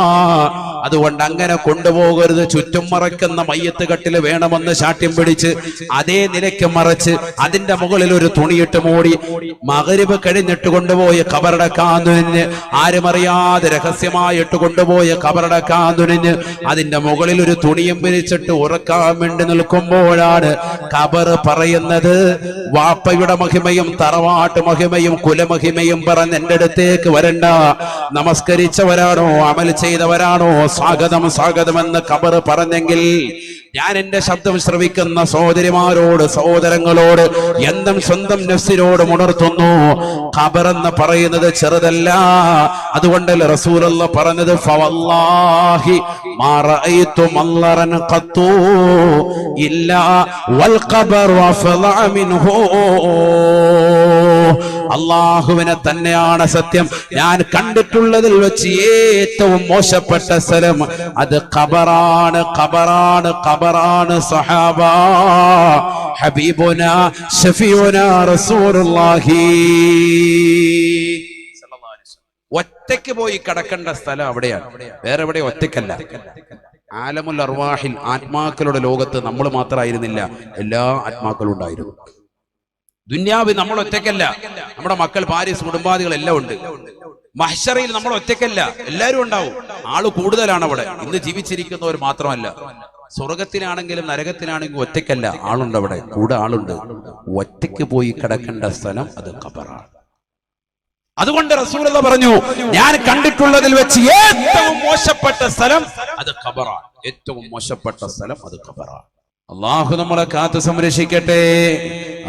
അതുകൊണ്ട് അങ്ങനെ കൊണ്ടുപോകരുത്, ചുറ്റും മറയ്ക്കുന്ന മയ്യത്ത് കട്ടിൽ വേണമെന്ന് ശാഠ്യം പിടിച്ച് അതേ നിലയ്ക്ക് മറച്ച് അതിന്റെ മുകളിൽ ഒരു തുണിയിട്ട് മൂടി മഗ്രിബ് കഴിഞ്ഞിട്ട് കൊണ്ടുപോയ ഖബറടക്കാനുനിന്, ആരുമറിയാതെ രഹസ്യമായിട്ട് കൊണ്ടുപോയ ഖബറടക്കാനുനിന് അതിന്റെ മുകളിൽ ഒരു തുണിയും പിരിച്ചിട്ട് ഉറക്കാൻ വേണ്ടി നിൽക്കുമ്പോഴാണ് ഖബർ പറയുന്നത്, വാപ്പയുടെ മഹിമയും തറവാട്ട് മഹിമയും കുലമഹിമയും പറഞ്ഞ് എന്റെ അടുത്തേക്ക് വരണ്ട. നമസ്കരിച്ചവരാണോ, അമൽ ചെയ്തവരാണോ, സ്വാഗതം സ്വാഗതം എന്ന് ഖബർ പറഞ്ഞെങ്കിൽ ഞാൻ എന്റെ ശബ്ദം ശ്രവിക്കുന്ന സഹോദരിമാരോട്, സഹോദരങ്ങളോട്, എന്തും സ്വന്തം നഫ്സിനോട് ഉണർത്തുന്നു. ഖബർ എന്ന് പറയുന്നത് ചെറുതല്ല. അതുകൊണ്ടല്ലേ റസൂലുള്ളാഹി പറഞ്ഞത്, ഫവല്ലാഹി മാ റഅയ്തു മല്ലറൻ ഖത്തു ഇല്ലാ വൽ ഖബറു അഫ്ളഅ മിൻഹു. അല്ലാഹുവിനെ തന്നെയാണ് സത്യം, ഞാൻ കണ്ടിട്ടുള്ളതിൽ വെച്ച് ഏറ്റവും മോശപ്പെട്ട സ്ഥലം അത് ഖബറാണ്, ഖബറാണ്, ഖബറാണ്. സഹാബ ഹബീബുന ശഫീഉന റസൂലുള്ളാഹി ഒറ്റയ്ക്ക് പോയി കിടക്കേണ്ട സ്ഥലം അവിടെയാണ്, വേറെ എവിടെ ഒറ്റയ്ക്കല്ല. ആലമുൽ അർവാഹിൽ, ആത്മാക്കളുടെ ലോകത്ത് നമ്മൾ മാത്രമായിരുന്നില്ല, എല്ലാ ആത്മാക്കളും ഉണ്ടായിരുന്നു. ദുന്യാവിൽ നമ്മൾ ഒറ്റയ്ക്കല്ല, നമ്മുടെ മക്കൾ, ഭാര്യ, കുടുംബാദികൾ എല്ലാം ഉണ്ട്. മഹ്ശറയിൽ നമ്മൾ ഒറ്റയ്ക്കല്ല, എല്ലാവരും ഉണ്ടാവും. ആള് കൂടുതലാണ് അവിടെ. ഇന്ന് ജീവിച്ചിരിക്കുന്നവർ മാത്രമല്ല, സ്വർഗത്തിലാണെങ്കിലും നരകത്തിലാണെങ്കിലും ഒറ്റയ്ക്കല്ല, ആളുണ്ട് അവിടെ, കൂടെ ആളുണ്ട്. ഒറ്റയ്ക്ക് പോയി കിടക്കേണ്ട സ്ഥലം അത് ഖബറാണ്. അതുകൊണ്ട് റസൂലുള്ളാഹി പറഞ്ഞു, ഞാൻ കണ്ടിട്ടുള്ളതിൽ വെച്ച് ഏറ്റവും മോശപ്പെട്ട സ്ഥലം അത് ഖബറാണ്. ഏറ്റവും മോശപ്പെട്ട സ്ഥലം അത് ഖബറാണ്. അല്ലാഹു നമ്മളെ കാത്തു സംരക്ഷിക്കട്ടെ.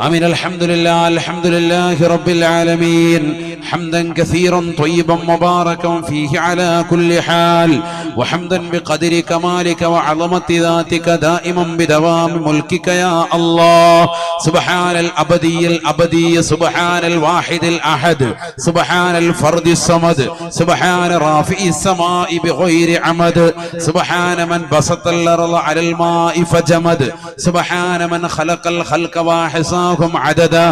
ആമീൻ. അൽഹംദുലില്ലാഹി അൽഹംദുലില്ലാഹി റബ്ബിൽ ആലമീൻ ഹംദൻ കസീറൻ ത്വയ്യിബൻ മുബാറകൻ ഫീഹി അലാ കുല്ലി ഹാൽ വഹംദൻ ബിഖദ്രി കമാലിക വഅളമതി ദാതിക ദായിമൻ ബിദവാമി മുൽകിക യാ അല്ലാഹ്. സുബ്ഹാനൽ അബദിയ്യൽ അബദിയ്യ സുബ്ഹാനൽ വാഹിദിൽ അഹദ് സുബ്ഹാനൽ ഫർദിസ് സമദ് സുബ്ഹാന റാഫിഇസ് സമാഇ ബിഗൈരി അമദ് സുബ്ഹാന മൻ ബസത്തൽ അർള അലൽ മാഇ ഫജമദ് سبحان من خلق الخلق وحصاهم عددا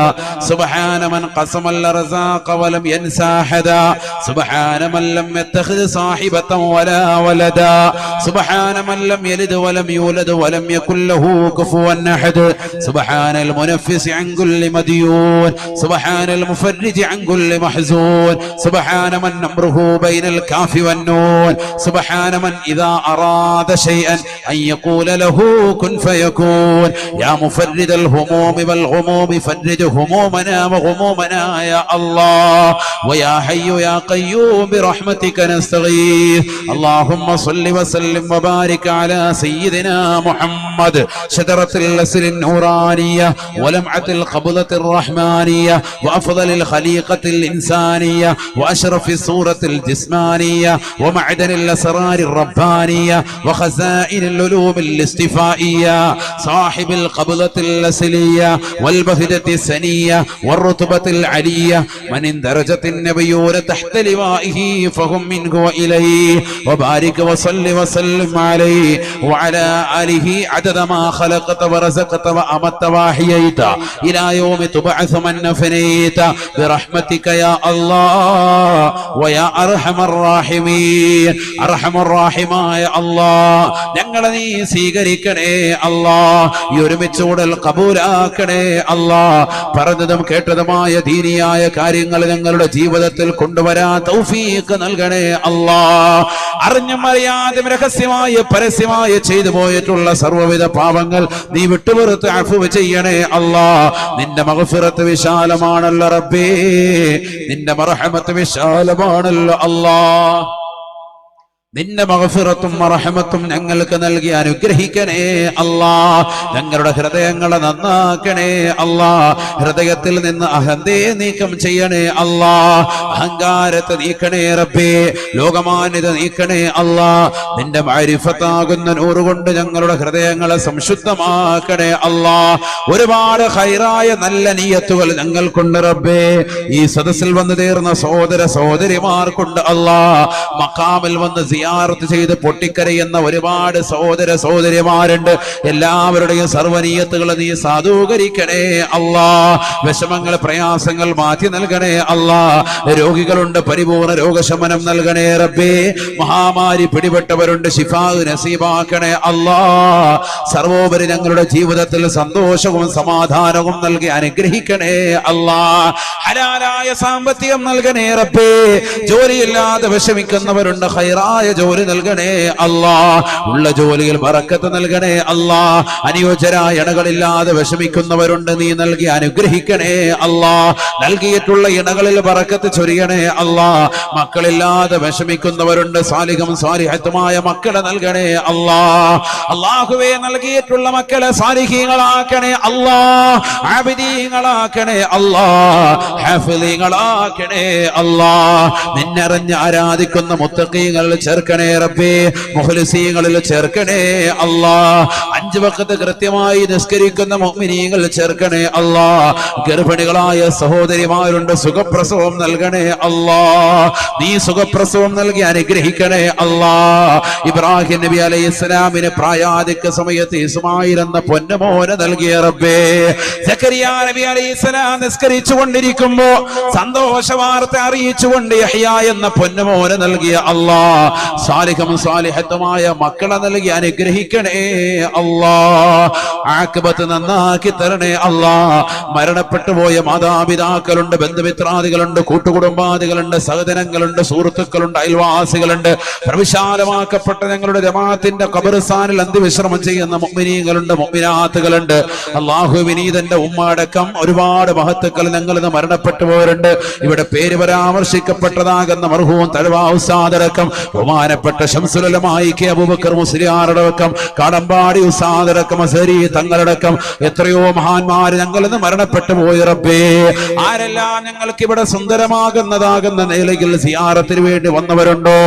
سبحان من قسم الرزاق ولم ينسى أحدا سبحان من لم يتخذ صاحبة ولا ولدا سبحان من لم يلد ولم يولد ولم يكن له كفوا أحد سبحان المنفس عن كل مديون سبحان المفرج عن كل محزون سبحان من أمره بين الكاف والنون سبحان من إذا أراد شيئا أن يقول له كن فيكون يا مفرد الهموم والغموم فرج همومنا وغمومنا يا الله ويا حي يا قيوم برحمتك نستغيث اللهم صل وسلم وبارك على سيدنا محمد شجرة الأسر النورانية ولمعة القبضة الرحمانية وأفضل الخليقة الإنسانية وأشرف الصورة الجسمانية ومعدن الأسرار الربانية وخزائن العلوم الاستفائية صاحب القبضة الأصلية والبهجة السنية والرتبة العلية من اندرجت النبيون تحت لوائه فهم منه وإليه وبارك وصل وسلم عليه وعلى آله عدد ما خلقت ورزقت وأمت وأحييت إلى يوم تبعث من فنيت برحمتك يا الله ويا أرحم الراحمين أرحم الراحمين يا الله ഞങ്ങളെ നീ സ്വീകരിക്കണേ അല്ലാഹ്. ഈ ഒരുമിച്ചുകൂടൽ കബൂലാക്കണേ അല്ലാഹ്. പറഞ്ഞതും കേട്ടതുമായ ദീനിയായ കാര്യങ്ങൾ ഞങ്ങളുടെ ജീവിതത്തിൽ കൊണ്ടുവരാൻ തൗഫീഖ് നൽകണേ അല്ലാഹ്. അറിഞ്ഞും അറിയാതെ രഹസ്യമായി പരസ്യമായി ചെയ്തു പോയിട്ടുള്ള സർവ്വവിധ പാപങ്ങൾ നീ വിട്ടുപുറത്ത് അഫ്വ് ചെയ്യണേ അല്ലാഹ്. നിന്റെ മഗ്ഫിറത്ത് വിശാലമാണല്ലോ റബ്ബേ, നിന്റെ മർഹമത്ത് വിശാലമാണല്ലോ അല്ലാഹ്. നിന്റെ മഗ്ഫിറത്തും റഹ്മത്തും ഞങ്ങൾക്ക് നൽകി അനുഗ്രഹിക്കണേ അല്ലാഹ്. ഞങ്ങളുടെ ഹൃദയങ്ങളെ നന്നാക്കണേ അല്ലാഹ്. ഹൃദയത്തിൽ നിന്ന് അഹന്തയെ നീക്കം ചെയ്യണേ അല്ലാഹ്. അഹങ്കാരത്തെ നീക്കണേ റബ്ബേ. ലോകമാന്യത നീക്കണേ അല്ലാഹ്. നിന്റെ മഅരിഫത്താകുന്ന നൂറ് കൊണ്ട് ഞങ്ങളുടെ ഹൃദയങ്ങളെ സംശുദ്ധമാക്കണേ അല്ലാഹ്. ഒരുപാട് ഖൈറായ നല്ല നിയ്യത്തുകൾ ഞങ്ങൾക്കുണ്ട് റബ്ബേ. ഈ സദസ്സിൽ വന്നു തീർന്ന സഹോദര സഹോദരിമാർക്കുണ്ട് അല്ലാഹ്. മഖാമിൽ വന്ന് സിയാറത്ത് ചെയ്ത് പൊട്ടിക്കരയുന്ന ഒരുപാട് സഹോദര സഹോദരിമാരുണ്ട്. എല്ലാവരുടെയും സർവ്വനീയത്തുകൾ നീ സാധൂകരിക്കണേ അല്ലാഹ്. വിഷമങ്ങൾ പ്രയാസങ്ങൾ മാറ്റി നൽകണേ അല്ലാഹ്. രോഗികളുണ്ട്, പരിപൂർണ രോഗശമനം നൽകണേ റബ്ബേ. മഹാമാരി പിടിപെട്ടവരുണ്ട്, ശിഫാ നസീബാക്കണേ അല്ലാഹ്. സർവോപരി ഞങ്ങളുടെ ജീവിതത്തിൽ സന്തോഷവും സമാധാനവും നൽകി അനുഗ്രഹിക്കണേ അല്ലാഹ്. ഹലാലായ സാമ്പത്തികം നൽകണേ റബ്ബേ. ജോലിയില്ലാതെ വിഷമിക്കുന്നവരുണ്ട്, ഖൈറായ ജോലി നൽകണേ അല്ലാഹ്. ഉള്ള ജോലിയിൽ ബറക്കത്ത് നൽകണേ അല്ലാഹ്. അനുയോജ്യരായ ഇണകളില്ലാതെ വിഷമിക്കുന്നവരുണ്ട്, നീ നൽകി അനുഗ്രഹിക്കണേ അല്ലാഹ്. നൽകിയിട്ടുള്ള ഇണകളിൽ ബറക്കത്ത് ചൊരിയണേ അല്ലാഹ്. മക്കളില്ലാതെ വിഷമിക്കുന്നവരുണ്ട്, സാലിഹും സാലിഹത്തുമായ മക്കളെ നൽകണേ അല്ലാഹ്. അല്ലാഹുവേ, നൽകിയിട്ടുള്ള മക്കളെ സാലിഹീങ്ങളാക്കണേ അല്ലാഹ്. ആബിദീങ്ങളാക്കണേ അല്ലാഹ്. ഹാഫിളീങ്ങളാക്കണേ അല്ലാഹ്. നിന്നറിഞ്ഞ് ആരാധിക്കുന്ന മുത്തഖീങ്ങളിൽ ചേർക്കണേ റബ്ബേ. മുഖ്ലിസീങ്ങളിൽ ചേർക്കണേ അല്ലാഹ്. 5 വഖത്ത് കൃത്യമായി നിസ്കരിക്കുന്ന മുഅ്മിനീങ്ങളിൽ ചേർക്കണേ അല്ലാഹ്. ഗർഭിണികളായ സഹോദരിമാരുണ്ട്, സുഖപ്രസവം നൽകണേ അല്ലാഹ്. നീ സുഖപ്രസവം നൽകി അനുഗ്രഹിക്കണേ അല്ലാഹ്. ഇബ്രാഹിം നബി അലൈഹിസ്സലാമിന് പ്രായാധിക്യ സമയത്ത് ഇസ്മായിൽ എന്ന പൊന്നമോനെ നൽകിയ റബ്ബേ. സക്കരിയ നബി അലൈഹിസ്സലാം നിസ്കരിച്ചു കൊണ്ടിരിക്കുമ്പോ സന്തോഷ വാർത്ത അറിയിച്ചുകൊണ്ട് യഹ്യ എന്ന പൊന്നമോനെ നൽകിയ അല്ലാഹ്. സാലിഹും സാലിഹത്തുമായ മക്കളെ നൽകി അനുഗ്രഹിക്കണേ അല്ലാഹ്. അല്ലാ. ആഖിബത്ത് നന്നാക്കി തരണേ അല്ലാ. മരണപ്പെട്ടു പോയ മാതാപിതാക്കളുണ്ട്, ബന്ധുമിത്രാദികളുണ്ട്, കൂട്ടുകുടുംബാദികളുണ്ട്, സഹോദരങ്ങളുണ്ട്, സുഹൃത്തുക്കളുണ്ട്, അയൽവാസികളുണ്ട്, പ്രവിശാലമാക്കപ്പെട്ട ഞങ്ങളുടെ ജമാഅത്തിന്റെ ഖബർസ്ഥാനിൽ അന്ത്യവിശ്രമം ചെയ്യുന്ന മുഅ്മിനീങ്ങളുണ്ട്, മുഅ്മിനാത്തുകളുണ്ട്. അല്ലാഹു വിനീതന്റെ ഉമ്മ അടക്കം ഒരുപാട് മഹത്തുക്കൾ ഞങ്ങളിൽ നിന്ന് മരണപ്പെട്ടു പോയവരുണ്ട്. ഇവിടെ പേര് പരാമർശിക്കപ്പെട്ടതാകുന്ന മർഹൂം തഴവാ ഉസ്താദ് അടക്കം, ബഹുമാനപ്പെട്ട ശംസുൽ ഉലമായി കെ അബൂബക്കർ മുസ്ലിയാറടക്കം, കാടമ്പാടി ഉസ്താദ് അടക്കം, അസരി തങ്ങളടക്കം എത്രയോ മഹാന്മാര് ഞങ്ങളിൽ നിന്ന് മരണപ്പെട്ടു പോയി റബ്ബേ. ആരെല്ലാം ഞങ്ങൾക്ക് ഇവിടെ സുന്ദരമാകുന്നതാകുന്ന നിലയിൽ സിയാറത്തിന് വേണ്ടി വന്നവരുണ്ടോ,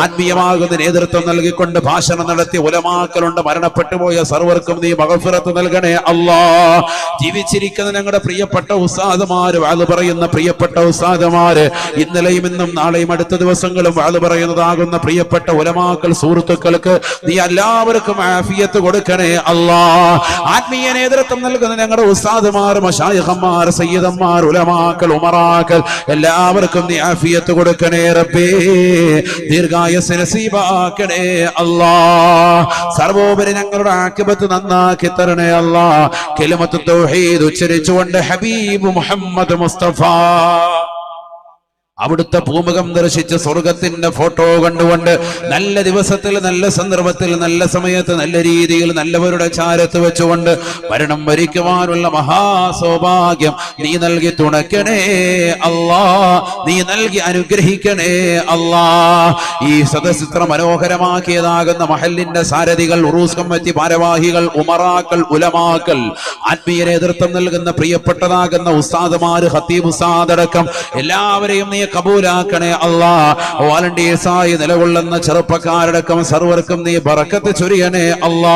ആത്മീയമാകുന്ന നേതൃത്വം നൽകിക്കൊണ്ട് ഭാഷണം നടത്തിയ ഉലമാക്കളുണ്ട്, മരണപ്പെട്ടു പോയ സർവർക്കും നീ മഗ്ഫിറത്ത് നൽകണേ അല്ലാ. ജീവിച്ചിരിക്കുന്ന ഞങ്ങളുടെ പ്രിയപ്പെട്ട ഉസ്താദുമാര്, വാള് പറയുന്ന പ്രിയപ്പെട്ട ഉസ്താദുമാര്, ഇന്നലെയും ഇന്നും നാളെയും അടുത്ത ദിവസങ്ങളും വാള് പറയുന്നതാകുന്ന പ്രിയപ്പെട്ട ഉലമാക്കൾ, സുഹൃത്തുക്കൾക്ക് നീ എല്ലാവർക്കും ആഫിയത്ത് കൊടുക്കണേ അല്ലാ. ആത്മീയ നേതൃത്വം നൽകുന്ന ഞങ്ങളുടെ ഉസ്താദുമാർ, മശായിഖന്മാർ, സയ്യിദന്മാർ, ഉലമാക്കൾ, ഉമറാക്കൾ എല്ലാവർക്കും നീ ആഫിയത്ത് കൊടുക്കണേ റബ്ബേ. ദീർഘായുസ്സ് നസീബാക്കണേ അല്ലാ. സർവോപരി ഞങ്ങളുടെ ആഖിബത്ത് നന്നാക്കി തരണേ അല്ലാ. കലിമത്തു തൗഹീദ് ഉച്ചരിച്ചുകൊണ്ട് ഹബീബ് മുഹമ്മദ് മുസ്തഫ അവിടുത്തെ പൂമുഖം ദർശിച്ച് സ്വർഗത്തിന്റെ ഫോട്ടോ കണ്ടുകൊണ്ട് നല്ല ദിവസത്തിൽ, നല്ല സന്ദർഭത്തിൽ, നല്ല സമയത്ത്, നല്ല രീതിയിൽ നല്ലവരുടെ ചാരത്ത് വെച്ചുകൊണ്ട് മരണം വരിക്കുവാനുള്ള മഹാസൗഭാഗ്യം നീ നൽകി തുണയ്ക്കണേ അല്ലാ. നീ നൽകി അനുഗ്രഹിക്കണേ അല്ലാ. ഈ സദസ്സിത്ര മനോഹരമാക്കിയതാകുന്ന മഹല്ലിന്റെ സാരഥികൾ, ഉറൂസ് കമ്മിറ്റി ഭാരവാഹികൾ, ഉമറാക്കൾ, ഉലമാക്കൾ, ആത്മീയ നേതൃത്വം നൽകുന്ന പ്രിയപ്പെട്ടതാകുന്ന ഉസ്താദുമാര്, ഖത്തീബ് ഉസ്താദ് അടക്കം എല്ലാവരെയും നീ കബൂലാക്കണേ അല്ലാ. വോളണ്ടിയേഴ്സായി നിലകൊള്ളുന്ന ചെറുപ്പക്കാരടക്കം സർവർക്കും നീ ബറക്കത്ത് ചൊരിയണേ അല്ലാ.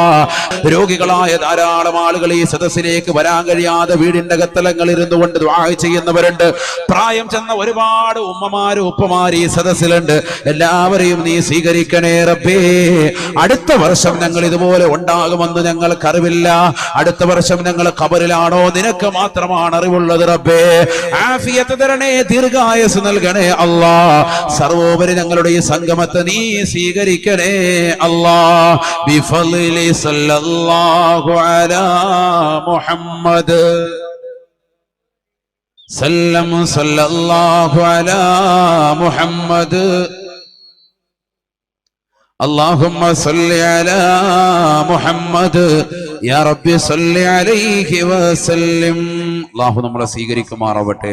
രോഗികളായ ധാരാളം ആളുകൾ ഈ സദസ്സിലേക്ക് വരാൻ കഴിയാതെ വീടിന്റെ അകത്തലങ്ങളിൽ ഇരുന്നുകൊണ്ട് ദുആ ചെയ്യുന്നവരുണ്ട്. പ്രായം ചെന്ന ഒരുപാട് ഉമ്മമാരും ഉപ്പമാര് ഈ സദസ്സിലുണ്ട്. എല്ലാവരെയും നീ സ്വീകരിക്കണേ റബ്ബേ. അടുത്ത വർഷം ഞങ്ങൾ ഇതുപോലെ ഉണ്ടാകുമെന്ന് ഞങ്ങൾക്ക് അറിവില്ല. അടുത്ത വർഷം ഞങ്ങൾ ഖബറിലാണോ നിനക്ക് മാത്രമാണ് അറിവുള്ളത് റബ്ബേ. ആഫിയത്ത് തരണേ, ദീർഘായുസ്സ് നൽകണേ അല്ലാ. സർവോപരി ഞങ്ങളുടെ ഈ സംഗമത്തെ നീ സ്വീകരിക്കണേ അല്ലാ. ബിഫളിലി സല്ലല്ലാഹു അലാ മുഹമ്മദ് സല്ലം സല്ലല്ലാഹു അലാ മുഹമ്മദ് اللهم صل على محمد يا رب صل عليه وسلم. അല്ലാഹു നമ്മളെ സ്വീകരിക്കുമാറാവട്ടെ.